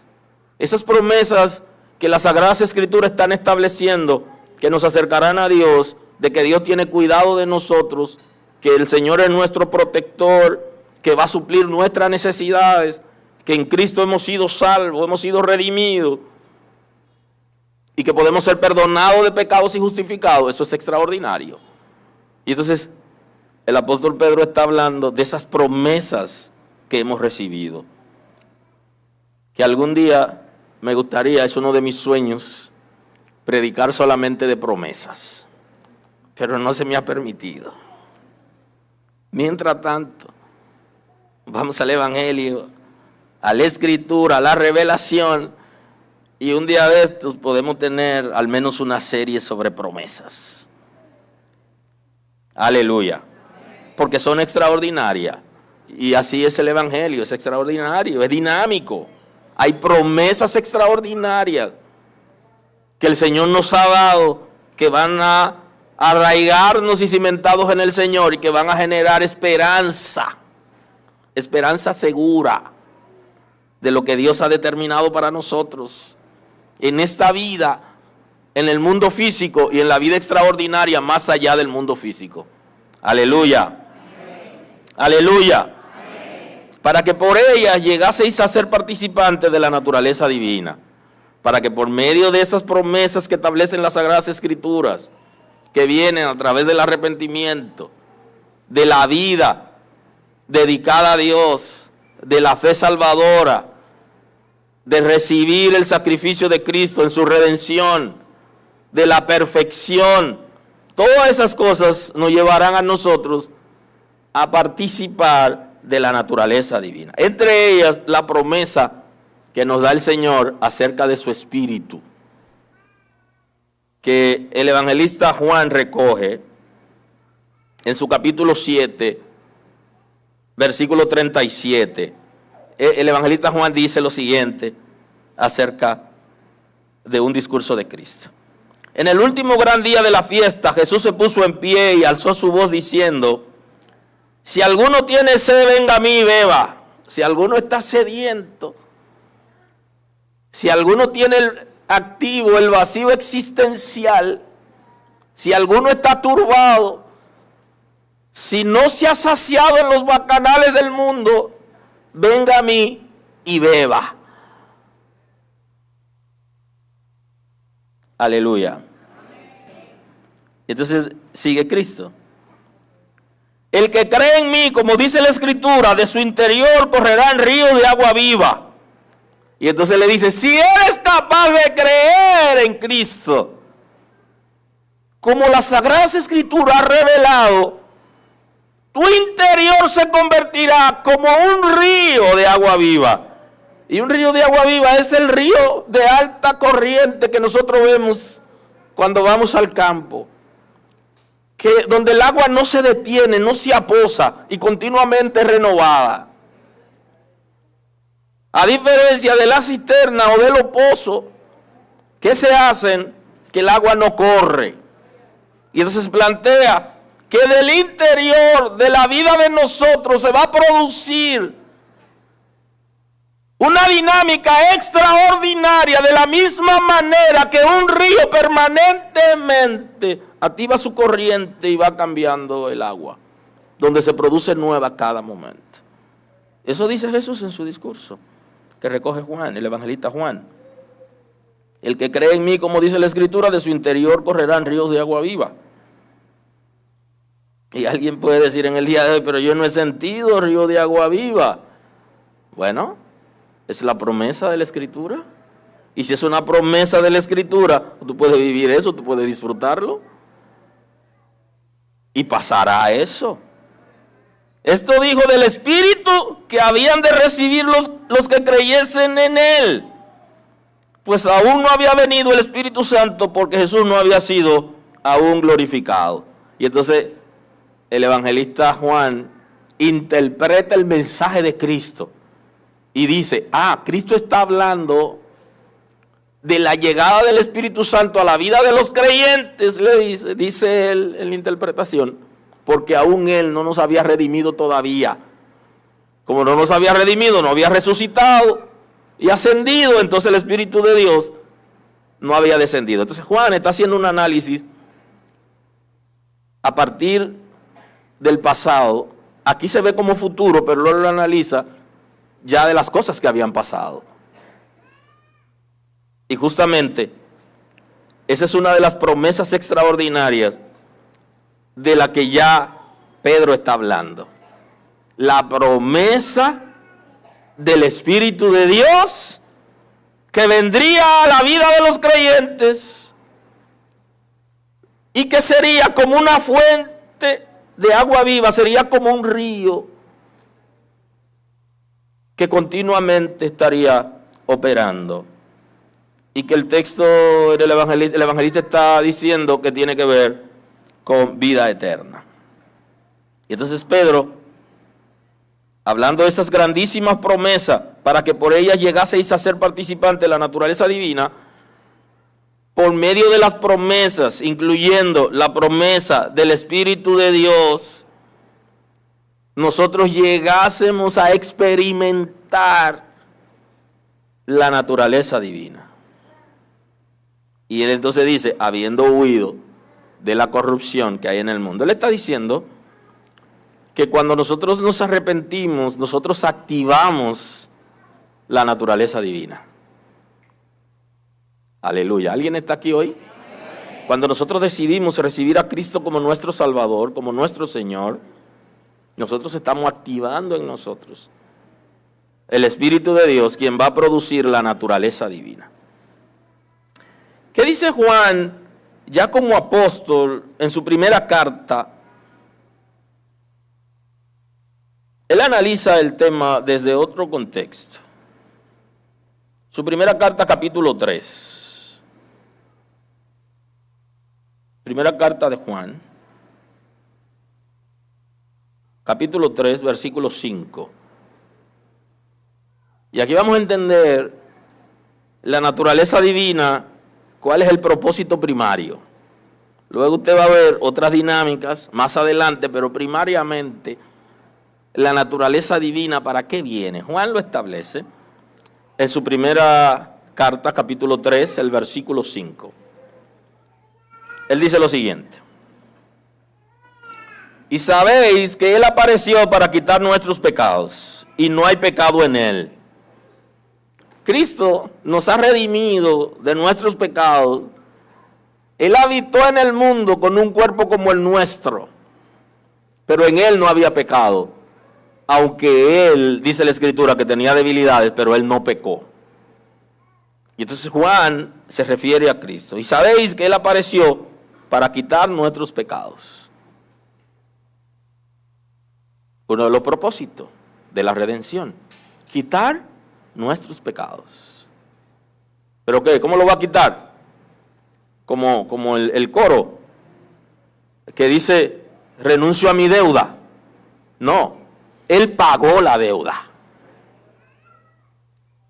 esas promesas que las Sagradas Escrituras están estableciendo, que nos acercarán a Dios, de que Dios tiene cuidado de nosotros, que el Señor es nuestro protector, que va a suplir nuestras necesidades, que en Cristo hemos sido salvos, hemos sido redimidos, y que podemos ser perdonados de pecados y justificados. Eso es extraordinario. Y entonces el apóstol Pedro está hablando de esas promesas que hemos recibido, que algún día me gustaría, es uno de mis sueños, predicar solamente de promesas, pero no se me ha permitido. Mientras tanto, vamos al Evangelio, a la Escritura, a la revelación, y un día de estos podemos tener al menos una serie sobre promesas. Aleluya. Porque son extraordinarias. Y así es el Evangelio, es extraordinario, es dinámico. Hay promesas extraordinarias que el Señor nos ha dado, que van a arraigarnos y cimentados en el Señor, y que van a generar esperanza, esperanza segura de lo que Dios ha determinado para nosotros en esta vida, en el mundo físico y en la vida extraordinaria más allá del mundo físico. Aleluya. Amén. Aleluya. Amén. Para que por ellas llegaseis a ser participantes de la naturaleza divina, para que por medio de esas promesas que establecen las Sagradas Escrituras, que vienen a través del arrepentimiento, de la vida dedicada a Dios, de la fe salvadora, de recibir el sacrificio de Cristo en su redención, de la perfección, todas esas cosas nos llevarán a nosotros a participar de la naturaleza divina. Entre ellas, la promesa que nos da el Señor acerca de su Espíritu, que el evangelista Juan recoge en su capítulo 7, versículo 37. El evangelista Juan dice lo siguiente acerca de un discurso de Cristo. En el último gran día de la fiesta, Jesús se puso en pie y alzó su voz diciendo: si alguno tiene sed, venga a mí y beba. Si alguno está sediento, si alguno tiene activo el vacío existencial, Si alguno está turbado, si no se ha saciado en los bacanales del mundo, venga a mí y beba. Aleluya. Entonces sigue Cristo. El que cree en mí, como dice la Escritura, de su interior correrán ríos de agua viva. Y entonces le dice, si eres capaz de creer en Cristo, como las Sagradas Escrituras ha revelado, tu interior se convertirá como un río de agua viva. Y un río de agua viva es el río de alta corriente que nosotros vemos cuando vamos al campo. Donde el agua no se detiene, no se aposa y continuamente es renovada. A diferencia de la cisterna o de los pozos que se hacen, que el agua no corre. Y entonces plantea que del interior de la vida de nosotros se va a producir una dinámica extraordinaria, de la misma manera que un río permanentemente activa su corriente y va cambiando el agua, donde se produce nueva cada momento. Eso dice Jesús en su discurso, que recoge Juan, el evangelista Juan. El que cree en mí, como dice la Escritura, de su interior correrán ríos de agua viva. Y alguien puede decir en el día de hoy, pero yo no he sentido río de agua viva. Bueno, es la promesa de la Escritura. Y si es una promesa de la Escritura, tú puedes vivir eso, tú puedes disfrutarlo. Y pasará eso. Esto dijo del Espíritu que habían de recibir los que creyesen en Él. Pues aún no había venido el Espíritu Santo porque Jesús no había sido aún glorificado. Y entonces el evangelista Juan interpreta el mensaje de Cristo y dice, Cristo está hablando de la llegada del Espíritu Santo a la vida de los creyentes, dice él en la interpretación, porque aún Él no nos había redimido todavía. Como no nos había redimido, no había resucitado y ascendido, entonces el Espíritu de Dios no había descendido. Entonces Juan está haciendo un análisis a partir del pasado. Aquí se ve como futuro, pero luego lo analiza ya de las cosas que habían pasado. Y justamente esa es una de las promesas extraordinarias de la que ya Pedro está hablando. La promesa del Espíritu de Dios que vendría a la vida de los creyentes y que sería como una fuente de agua viva, sería como un río que continuamente estaría operando. Y que el texto del evangelista está diciendo que tiene que ver con vida eterna. Y entonces Pedro, hablando de esas grandísimas promesas, para que por ellas llegaseis a ser participantes de la naturaleza divina, por medio de las promesas, incluyendo la promesa del Espíritu de Dios, nosotros llegásemos a experimentar la naturaleza divina. Y él entonces dice, habiendo huido de la corrupción que hay en el mundo. Él está diciendo que cuando nosotros nos arrepentimos, nosotros activamos la naturaleza divina. Aleluya. ¿Alguien está aquí hoy? Cuando nosotros decidimos recibir a Cristo como nuestro Salvador, como nuestro Señor, nosotros estamos activando en nosotros el Espíritu de Dios, quien va a producir la naturaleza divina. ¿Qué dice Juan, ya como apóstol, en su primera carta? Él analiza el tema desde otro contexto. Su primera carta, capítulo 3. Primera carta de Juan, capítulo 3, versículo 5. Y aquí vamos a entender la naturaleza divina. ¿Cuál es el propósito primario? Luego usted va a ver otras dinámicas más adelante, pero primariamente la naturaleza divina, ¿para qué viene? Juan lo establece en su primera carta, capítulo 3, el versículo 5. Él dice lo siguiente: y sabéis que Él apareció para quitar nuestros pecados, y no hay pecado en Él. Cristo nos ha redimido de nuestros pecados. Él habitó en el mundo con un cuerpo como el nuestro, pero en Él no había pecado. Aunque Él, dice la Escritura, que tenía debilidades, pero Él no pecó. Y entonces Juan se refiere a Cristo. Y sabéis que Él apareció para quitar nuestros pecados. Uno de los propósitos de la redención: quitar nuestros pecados. ¿Pero qué? ¿Cómo lo va a quitar? Como el coro que dice: renuncio a mi deuda. No, Él pagó la deuda.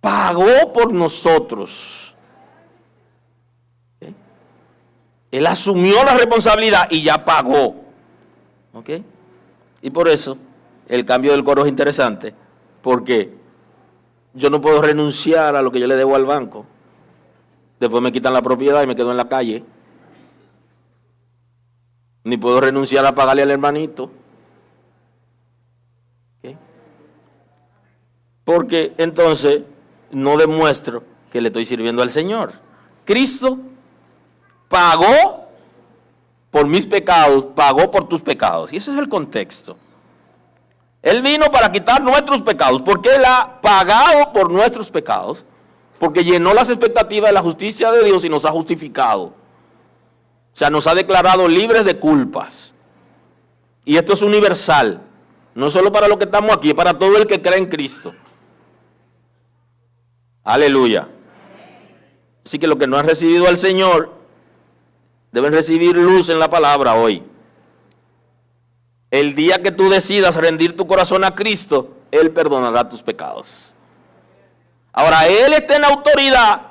Pagó por nosotros. ¿Okay? Él asumió la responsabilidad y ya pagó. ¿Ok? Y por eso el cambio del coro es interesante, porque yo no puedo renunciar a lo que yo le debo al banco. Después me quitan la propiedad y me quedo en la calle. Ni puedo renunciar a pagarle al hermanito. ¿Okay? Porque entonces no demuestro que le estoy sirviendo al Señor. Cristo pagó por mis pecados, pagó por tus pecados. Y ese es el contexto. Él vino para quitar nuestros pecados, porque Él ha pagado por nuestros pecados, porque llenó las expectativas de la justicia de Dios y nos ha justificado. O sea, nos ha declarado libres de culpas. Y esto es universal, no solo para los que estamos aquí, es para todo el que cree en Cristo. Aleluya. Así que los que no han recibido al Señor deben recibir luz en la palabra hoy. El día que tú decidas rendir tu corazón a Cristo, Él perdonará tus pecados. Ahora, Él está en autoridad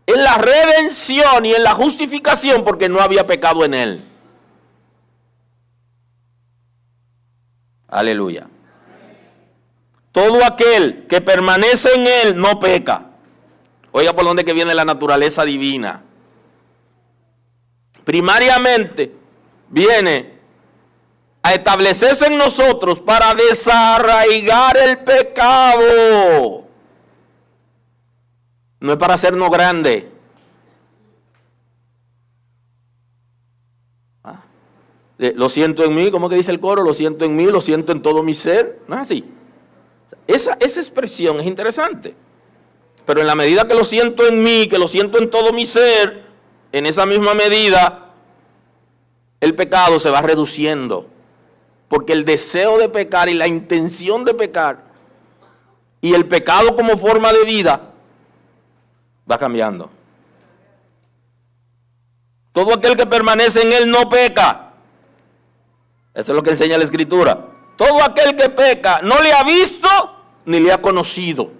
en la redención y en la justificación, porque no había pecado en Él. Aleluya. Todo aquel que permanece en Él no peca. Oiga por dónde que viene la naturaleza divina. Primariamente viene a establecerse en nosotros para desarraigar el pecado. No es para hacernos grandes. Lo siento en mí, ¿cómo que dice el coro? Lo siento en mí, lo siento en todo mi ser. No es así. Esa expresión es interesante. Pero en la medida que lo siento en mí, que lo siento en todo mi ser, en esa misma medida, el pecado se va reduciendo. Porque el deseo de pecar y la intención de pecar y el pecado como forma de vida va cambiando. Todo aquel que permanece en Él no peca. Eso es lo que enseña la Escritura. Todo aquel que peca no le ha visto ni le ha conocido.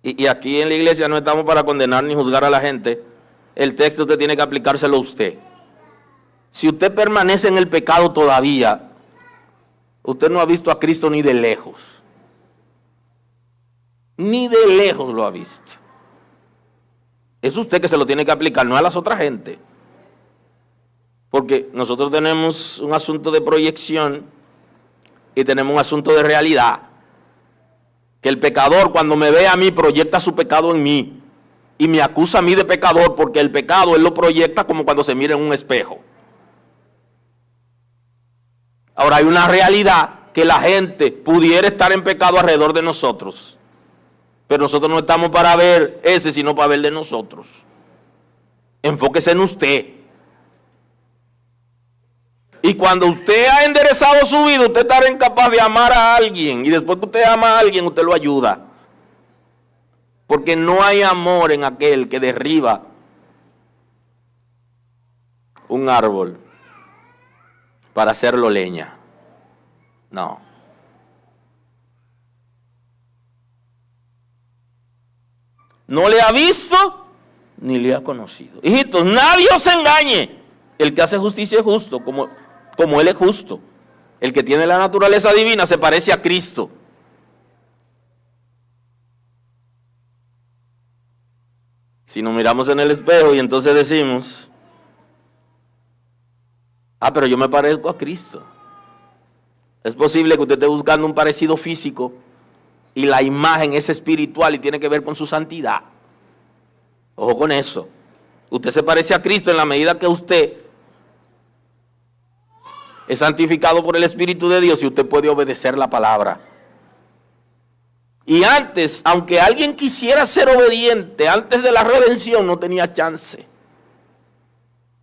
Y aquí en la iglesia no estamos para condenar ni juzgar a la gente. El texto usted tiene que aplicárselo a usted. Si usted permanece en el pecado todavía, usted no ha visto a Cristo ni de lejos. Ni de lejos lo ha visto. Es usted que se lo tiene que aplicar, no a las otras gente. Porque nosotros tenemos un asunto de proyección y tenemos un asunto de realidad. Que el pecador, cuando me ve a mí, proyecta su pecado en mí y me acusa a mí de pecador, porque el pecado él lo proyecta como cuando se mira en un espejo. Ahora hay una realidad, que la gente pudiera estar en pecado alrededor de nosotros, pero nosotros no estamos para ver ese, sino para ver de nosotros. Enfóquese en usted. Y cuando usted ha enderezado su vida, usted estará incapaz de amar a alguien. Y después que usted ama a alguien, usted lo ayuda. Porque no hay amor en aquel que derriba un árbol para hacerlo leña. No. No le ha visto ni le ha conocido. Hijitos, nadie os engañe. El que hace justicia es justo, como Él es justo. El que tiene la naturaleza divina se parece a Cristo. Si nos miramos en el espejo y entonces decimos, pero yo me parezco a Cristo. Es posible que usted esté buscando un parecido físico y la imagen es espiritual y tiene que ver con su santidad. Ojo con eso. Usted se parece a Cristo en la medida que usted es santificado por el Espíritu de Dios y usted puede obedecer la palabra. Y antes, aunque alguien quisiera ser obediente, antes de la redención no tenía chance.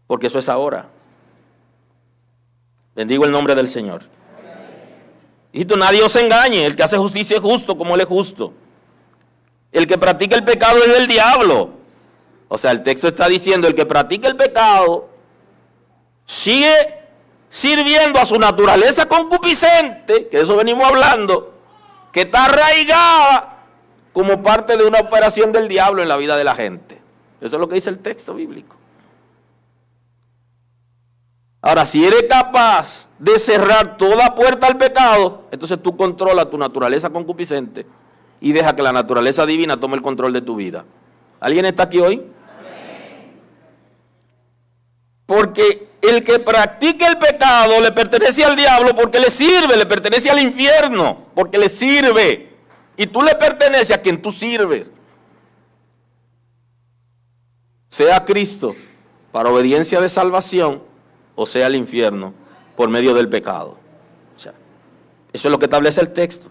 Porque eso es ahora. Bendigo el nombre del Señor. Hijito, nadie os engañe. El que hace justicia es justo como Él es justo. El que practica el pecado es del diablo. O sea, el texto está diciendo, el que practica el pecado sigue sirviendo a su naturaleza concupiscente, que de eso venimos hablando, que está arraigada como parte de una operación del diablo en la vida de la gente. Eso es lo que dice el texto bíblico. Ahora, si eres capaz de cerrar toda puerta al pecado, entonces tú controlas tu naturaleza concupiscente y deja que la naturaleza divina tome el control de tu vida. ¿Alguien está aquí hoy? Porque el que practica el pecado le pertenece al diablo porque le sirve, le pertenece al infierno, porque le sirve. Y tú le perteneces a quien tú sirves. Sea Cristo para obediencia de salvación o sea el infierno por medio del pecado. O sea, eso es lo que establece el texto.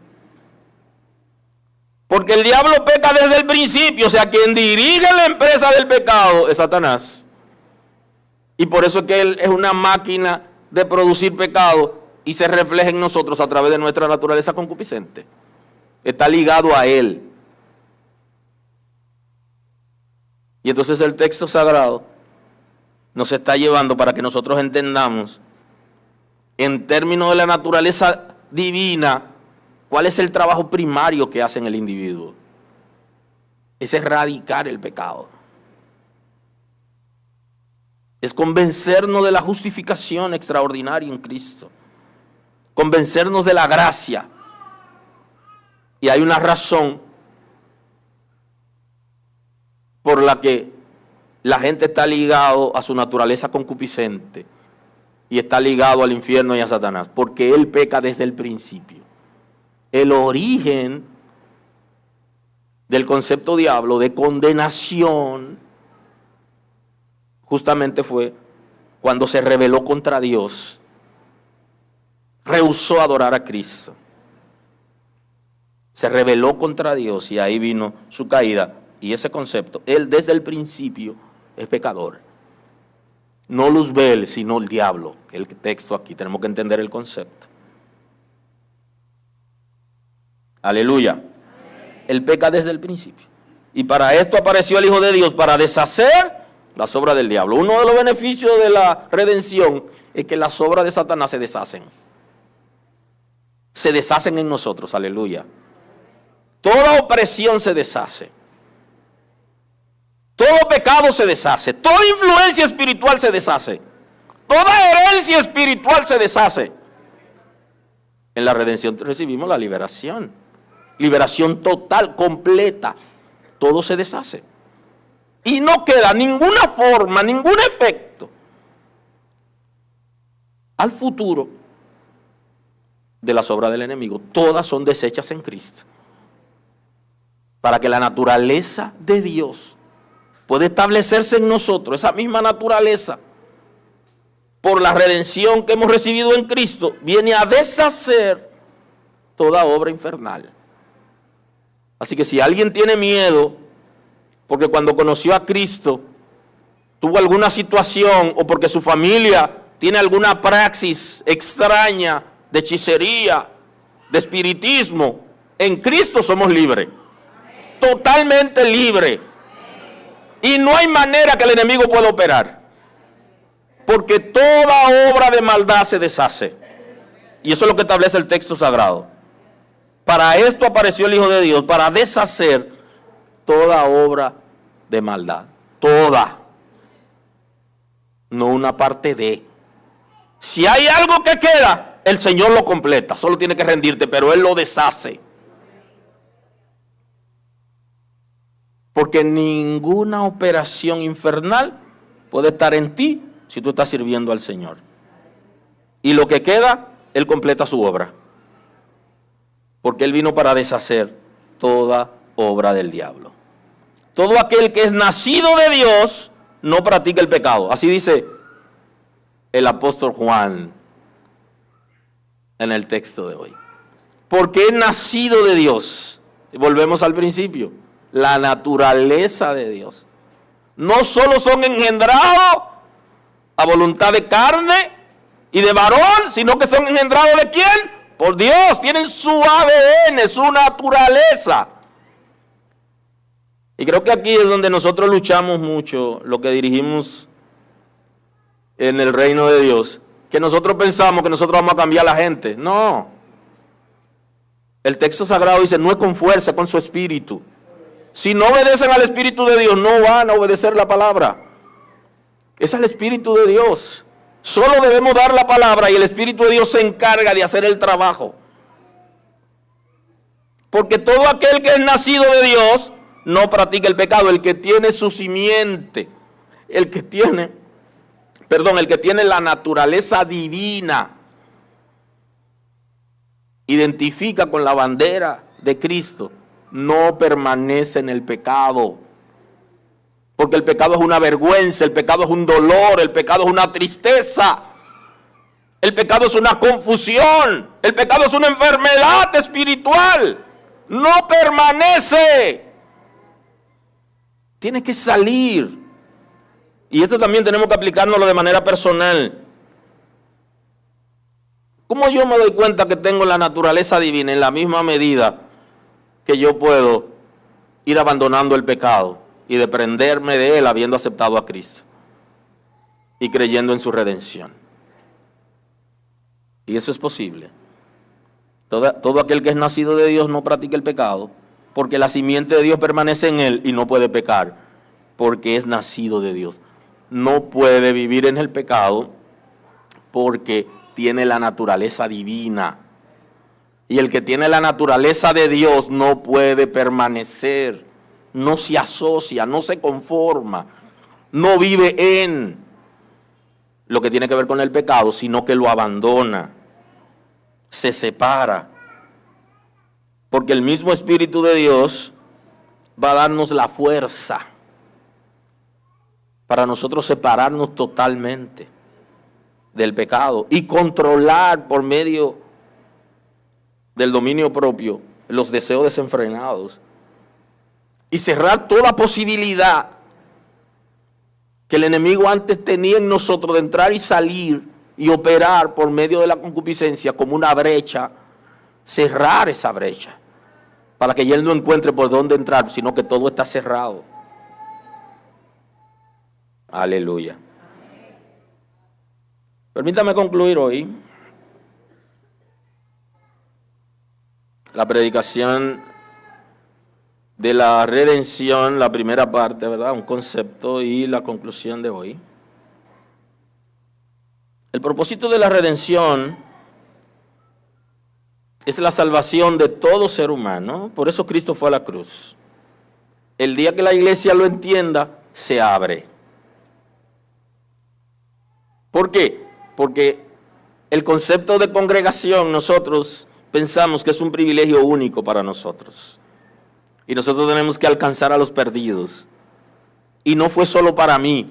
Porque el diablo peca desde el principio, o sea, quien dirige la empresa del pecado es Satanás. Y por eso es que él es una máquina de producir pecado y se refleja en nosotros a través de nuestra naturaleza concupiscente. Está ligado a él. Y entonces el texto sagrado nos está llevando para que nosotros entendamos, en términos de la naturaleza divina, cuál es el trabajo primario que hace en el individuo. Es erradicar el pecado. Es convencernos de la justificación extraordinaria en Cristo. Convencernos de la gracia. Y hay una razón por la que la gente está ligado a su naturaleza concupiscente y está ligado al infierno y a Satanás, porque él peca desde el principio. El origen del concepto diablo de condenación justamente fue cuando se rebeló contra Dios, rehusó adorar a Cristo, se rebeló contra Dios y ahí vino su caída. Y ese concepto, él desde el principio es pecador. No Luzbel, sino el diablo, que es el texto aquí, tenemos que entender el concepto. Aleluya. Él peca desde el principio. Y para esto apareció el Hijo de Dios, para deshacer las obras del diablo. Uno de los beneficios de la redención es que las obras de Satanás se deshacen. Se deshacen en nosotros, aleluya. Toda opresión se deshace. Todo pecado se deshace. Toda influencia espiritual se deshace. Toda herencia espiritual se deshace. En la redención recibimos la liberación. Liberación total, completa. Todo se deshace. Y no queda ninguna forma, ningún efecto al futuro de las obras del enemigo. Todas son deshechas en Cristo. Para que la naturaleza de Dios pueda establecerse en nosotros, esa misma naturaleza, por la redención que hemos recibido en Cristo, viene a deshacer toda obra infernal. Así que si alguien tiene miedo, porque cuando conoció a Cristo tuvo alguna situación o porque su familia tiene alguna praxis extraña de hechicería, de espiritismo, en Cristo somos libres, totalmente libres. Y no hay manera que el enemigo pueda operar, porque toda obra de maldad se deshace. Y eso es lo que establece el texto sagrado. Para esto apareció el Hijo de Dios, para deshacer toda obra de maldad. Toda. No una parte de. Si hay algo que queda, el Señor lo completa. Solo tiene que rendirte, pero Él lo deshace. Porque ninguna operación infernal puede estar en ti si tú estás sirviendo al Señor. Y lo que queda, Él completa su obra. Porque Él vino para deshacer toda obra del diablo. Todo aquel que es nacido de Dios no practica el pecado. Así dice el apóstol Juan en el texto de hoy. Porque es nacido de Dios. Volvemos al principio. La naturaleza de Dios. No solo son engendrados a voluntad de carne y de varón, sino que son engendrados ¿de quién? Por Dios. Tienen su ADN, su naturaleza. Y creo que aquí es donde nosotros luchamos mucho, lo que dirigimos en el reino de Dios, que nosotros pensamos que nosotros vamos a cambiar a la gente. No. El texto sagrado dice, no es con fuerza, con su espíritu. Si no obedecen al Espíritu de Dios, no van a obedecer la palabra. Es al Espíritu de Dios. Solo debemos dar la palabra y el Espíritu de Dios se encarga de hacer el trabajo. Porque todo aquel que es nacido de Dios no practica el pecado. El que tiene su simiente, el que tiene la naturaleza divina, identifica con la bandera de Cristo, no permanece en el pecado. Porque el pecado es una vergüenza, el pecado es un dolor, el pecado es una tristeza, el pecado es una confusión, el pecado es una enfermedad espiritual. No permanece. Tiene que salir. Y esto también tenemos que aplicárnoslo de manera personal. ¿Cómo yo me doy cuenta que tengo la naturaleza divina en la misma medida que yo puedo ir abandonando el pecado y desprenderme de él habiendo aceptado a Cristo y creyendo en su redención? Y eso es posible. Todo aquel que es nacido de Dios no practica el pecado, porque la simiente de Dios permanece en él y no puede pecar, porque es nacido de Dios. No puede vivir en el pecado porque tiene la naturaleza divina. Y el que tiene la naturaleza de Dios no puede permanecer, no se asocia, no se conforma, no vive en lo que tiene que ver con el pecado, sino que lo abandona, se separa. Porque el mismo Espíritu de Dios va a darnos la fuerza para nosotros separarnos totalmente del pecado y controlar por medio del dominio propio los deseos desenfrenados y cerrar toda posibilidad que el enemigo antes tenía en nosotros de entrar y salir y operar por medio de la concupiscencia como una brecha. Cerrar esa brecha para que él no encuentre por dónde entrar, sino que todo está cerrado. Aleluya. Permítame concluir hoy la predicación de la redención, la primera parte, ¿verdad? Un concepto y la conclusión de hoy. El propósito de la redención es la salvación de todo ser humano. Por eso Cristo fue a la cruz. El día que la iglesia lo entienda, se abre. ¿Por qué? Porque el concepto de congregación nosotros pensamos que es un privilegio único para nosotros. Y nosotros tenemos que alcanzar a los perdidos. Y no fue solo para mí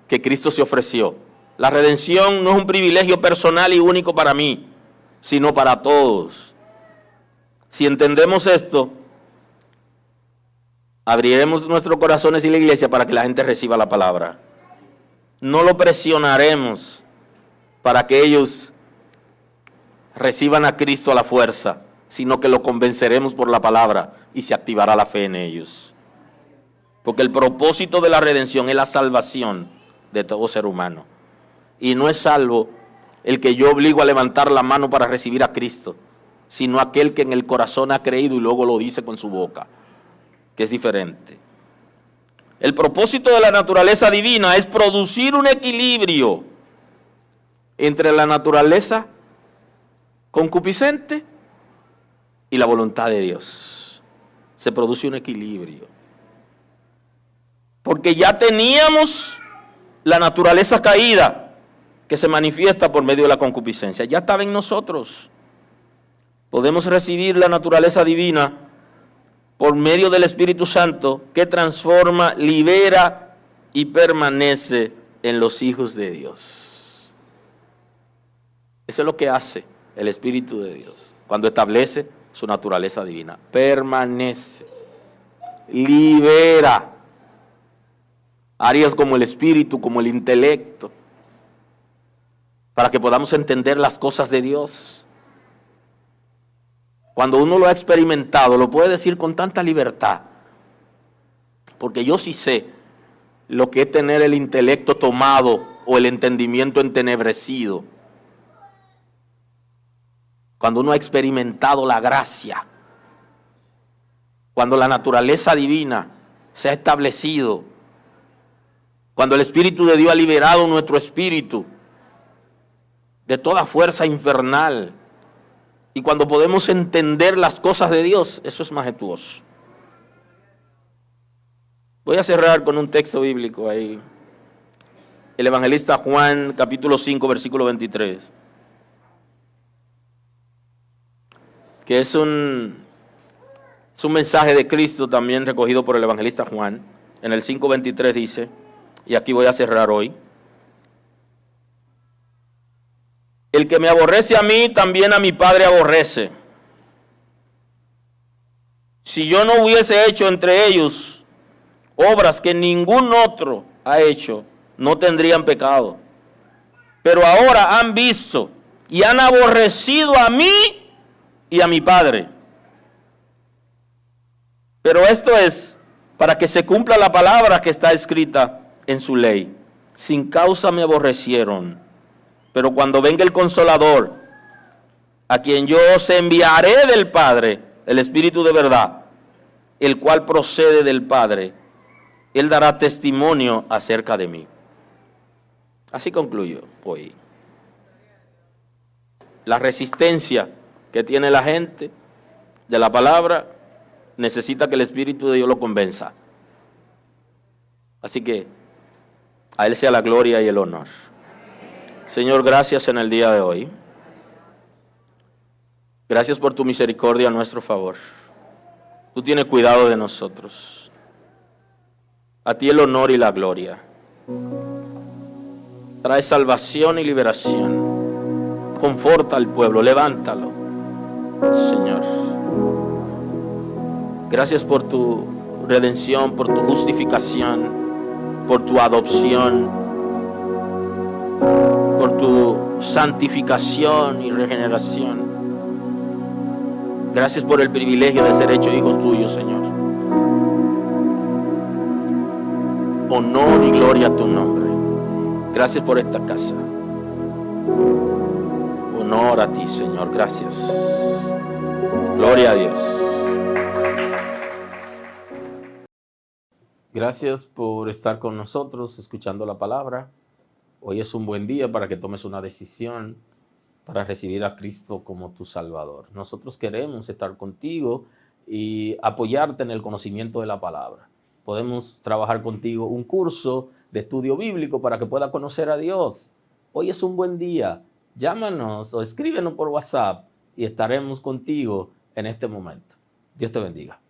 que Cristo se ofreció. La redención no es un privilegio personal y único para mí, sino para todos. Si entendemos esto, abriremos nuestros corazones y la iglesia para que la gente reciba la palabra. No lo presionaremos para que ellos reciban a Cristo a la fuerza, sino que lo convenceremos por la palabra y se activará la fe en ellos. Porque el propósito de la redención es la salvación de todo ser humano. Y no es salvo el que yo obligo a levantar la mano para recibir a Cristo, sino aquel que en el corazón ha creído y luego lo dice con su boca, que es diferente. El propósito de la naturaleza divina es producir un equilibrio entre la naturaleza concupiscente y la voluntad de Dios. Se produce un equilibrio. Porque ya teníamos la naturaleza caída que se manifiesta por medio de la concupiscencia. Ya estaba en nosotros. Podemos recibir la naturaleza divina por medio del Espíritu Santo que transforma, libera y permanece en los hijos de Dios. Eso es lo que hace el Espíritu de Dios cuando establece su naturaleza divina. Permanece, libera áreas como el espíritu, como el intelecto, para que podamos entender las cosas de Dios. Cuando uno lo ha experimentado, lo puede decir con tanta libertad, porque yo sí sé lo que es tener el intelecto tomado o el entendimiento entenebrecido. Cuando uno ha experimentado la gracia, cuando la naturaleza divina se ha establecido, cuando el Espíritu de Dios ha liberado nuestro espíritu de toda fuerza infernal, y cuando podemos entender las cosas de Dios, eso es majestuoso. Voy a cerrar con un texto bíblico ahí. El evangelista Juan, capítulo 5, versículo 23. Que es un mensaje de Cristo también recogido por el evangelista Juan. En el 5:23 dice, y aquí voy a cerrar hoy: el que me aborrece a mí, también a mi Padre aborrece. Si yo no hubiese hecho entre ellos obras que ningún otro ha hecho, no tendrían pecado. Pero ahora han visto y han aborrecido a mí y a mi Padre. Pero esto es para que se cumpla la palabra que está escrita en su ley. Sin causa me aborrecieron. Pero cuando venga el Consolador, a quien yo os enviaré del Padre, el Espíritu de verdad, el cual procede del Padre, Él dará testimonio acerca de mí. Así concluyo hoy. La resistencia que tiene la gente de la palabra necesita que el Espíritu de Dios lo convenza. Así que a Él sea la gloria y el honor. Señor, gracias en el día de hoy. Gracias por tu misericordia a nuestro favor. Tú tienes cuidado de nosotros. A ti el honor y la gloria. Trae salvación y liberación. Conforta al pueblo, levántalo, Señor. Gracias por tu redención, por tu justificación, por tu adopción, por tu santificación y regeneración. Gracias por el privilegio de ser hechos hijos tuyos, Señor. Honor y gloria a tu nombre. Gracias por esta casa. Honor a ti, Señor. Gracias. Gloria a Dios. Gracias por estar con nosotros escuchando la palabra. Hoy es un buen día para que tomes una decisión para recibir a Cristo como tu Salvador. Nosotros queremos estar contigo y apoyarte en el conocimiento de la palabra. Podemos trabajar contigo un curso de estudio bíblico para que puedas conocer a Dios. Hoy es un buen día. Llámanos o escríbenos por WhatsApp y estaremos contigo en este momento. Dios te bendiga.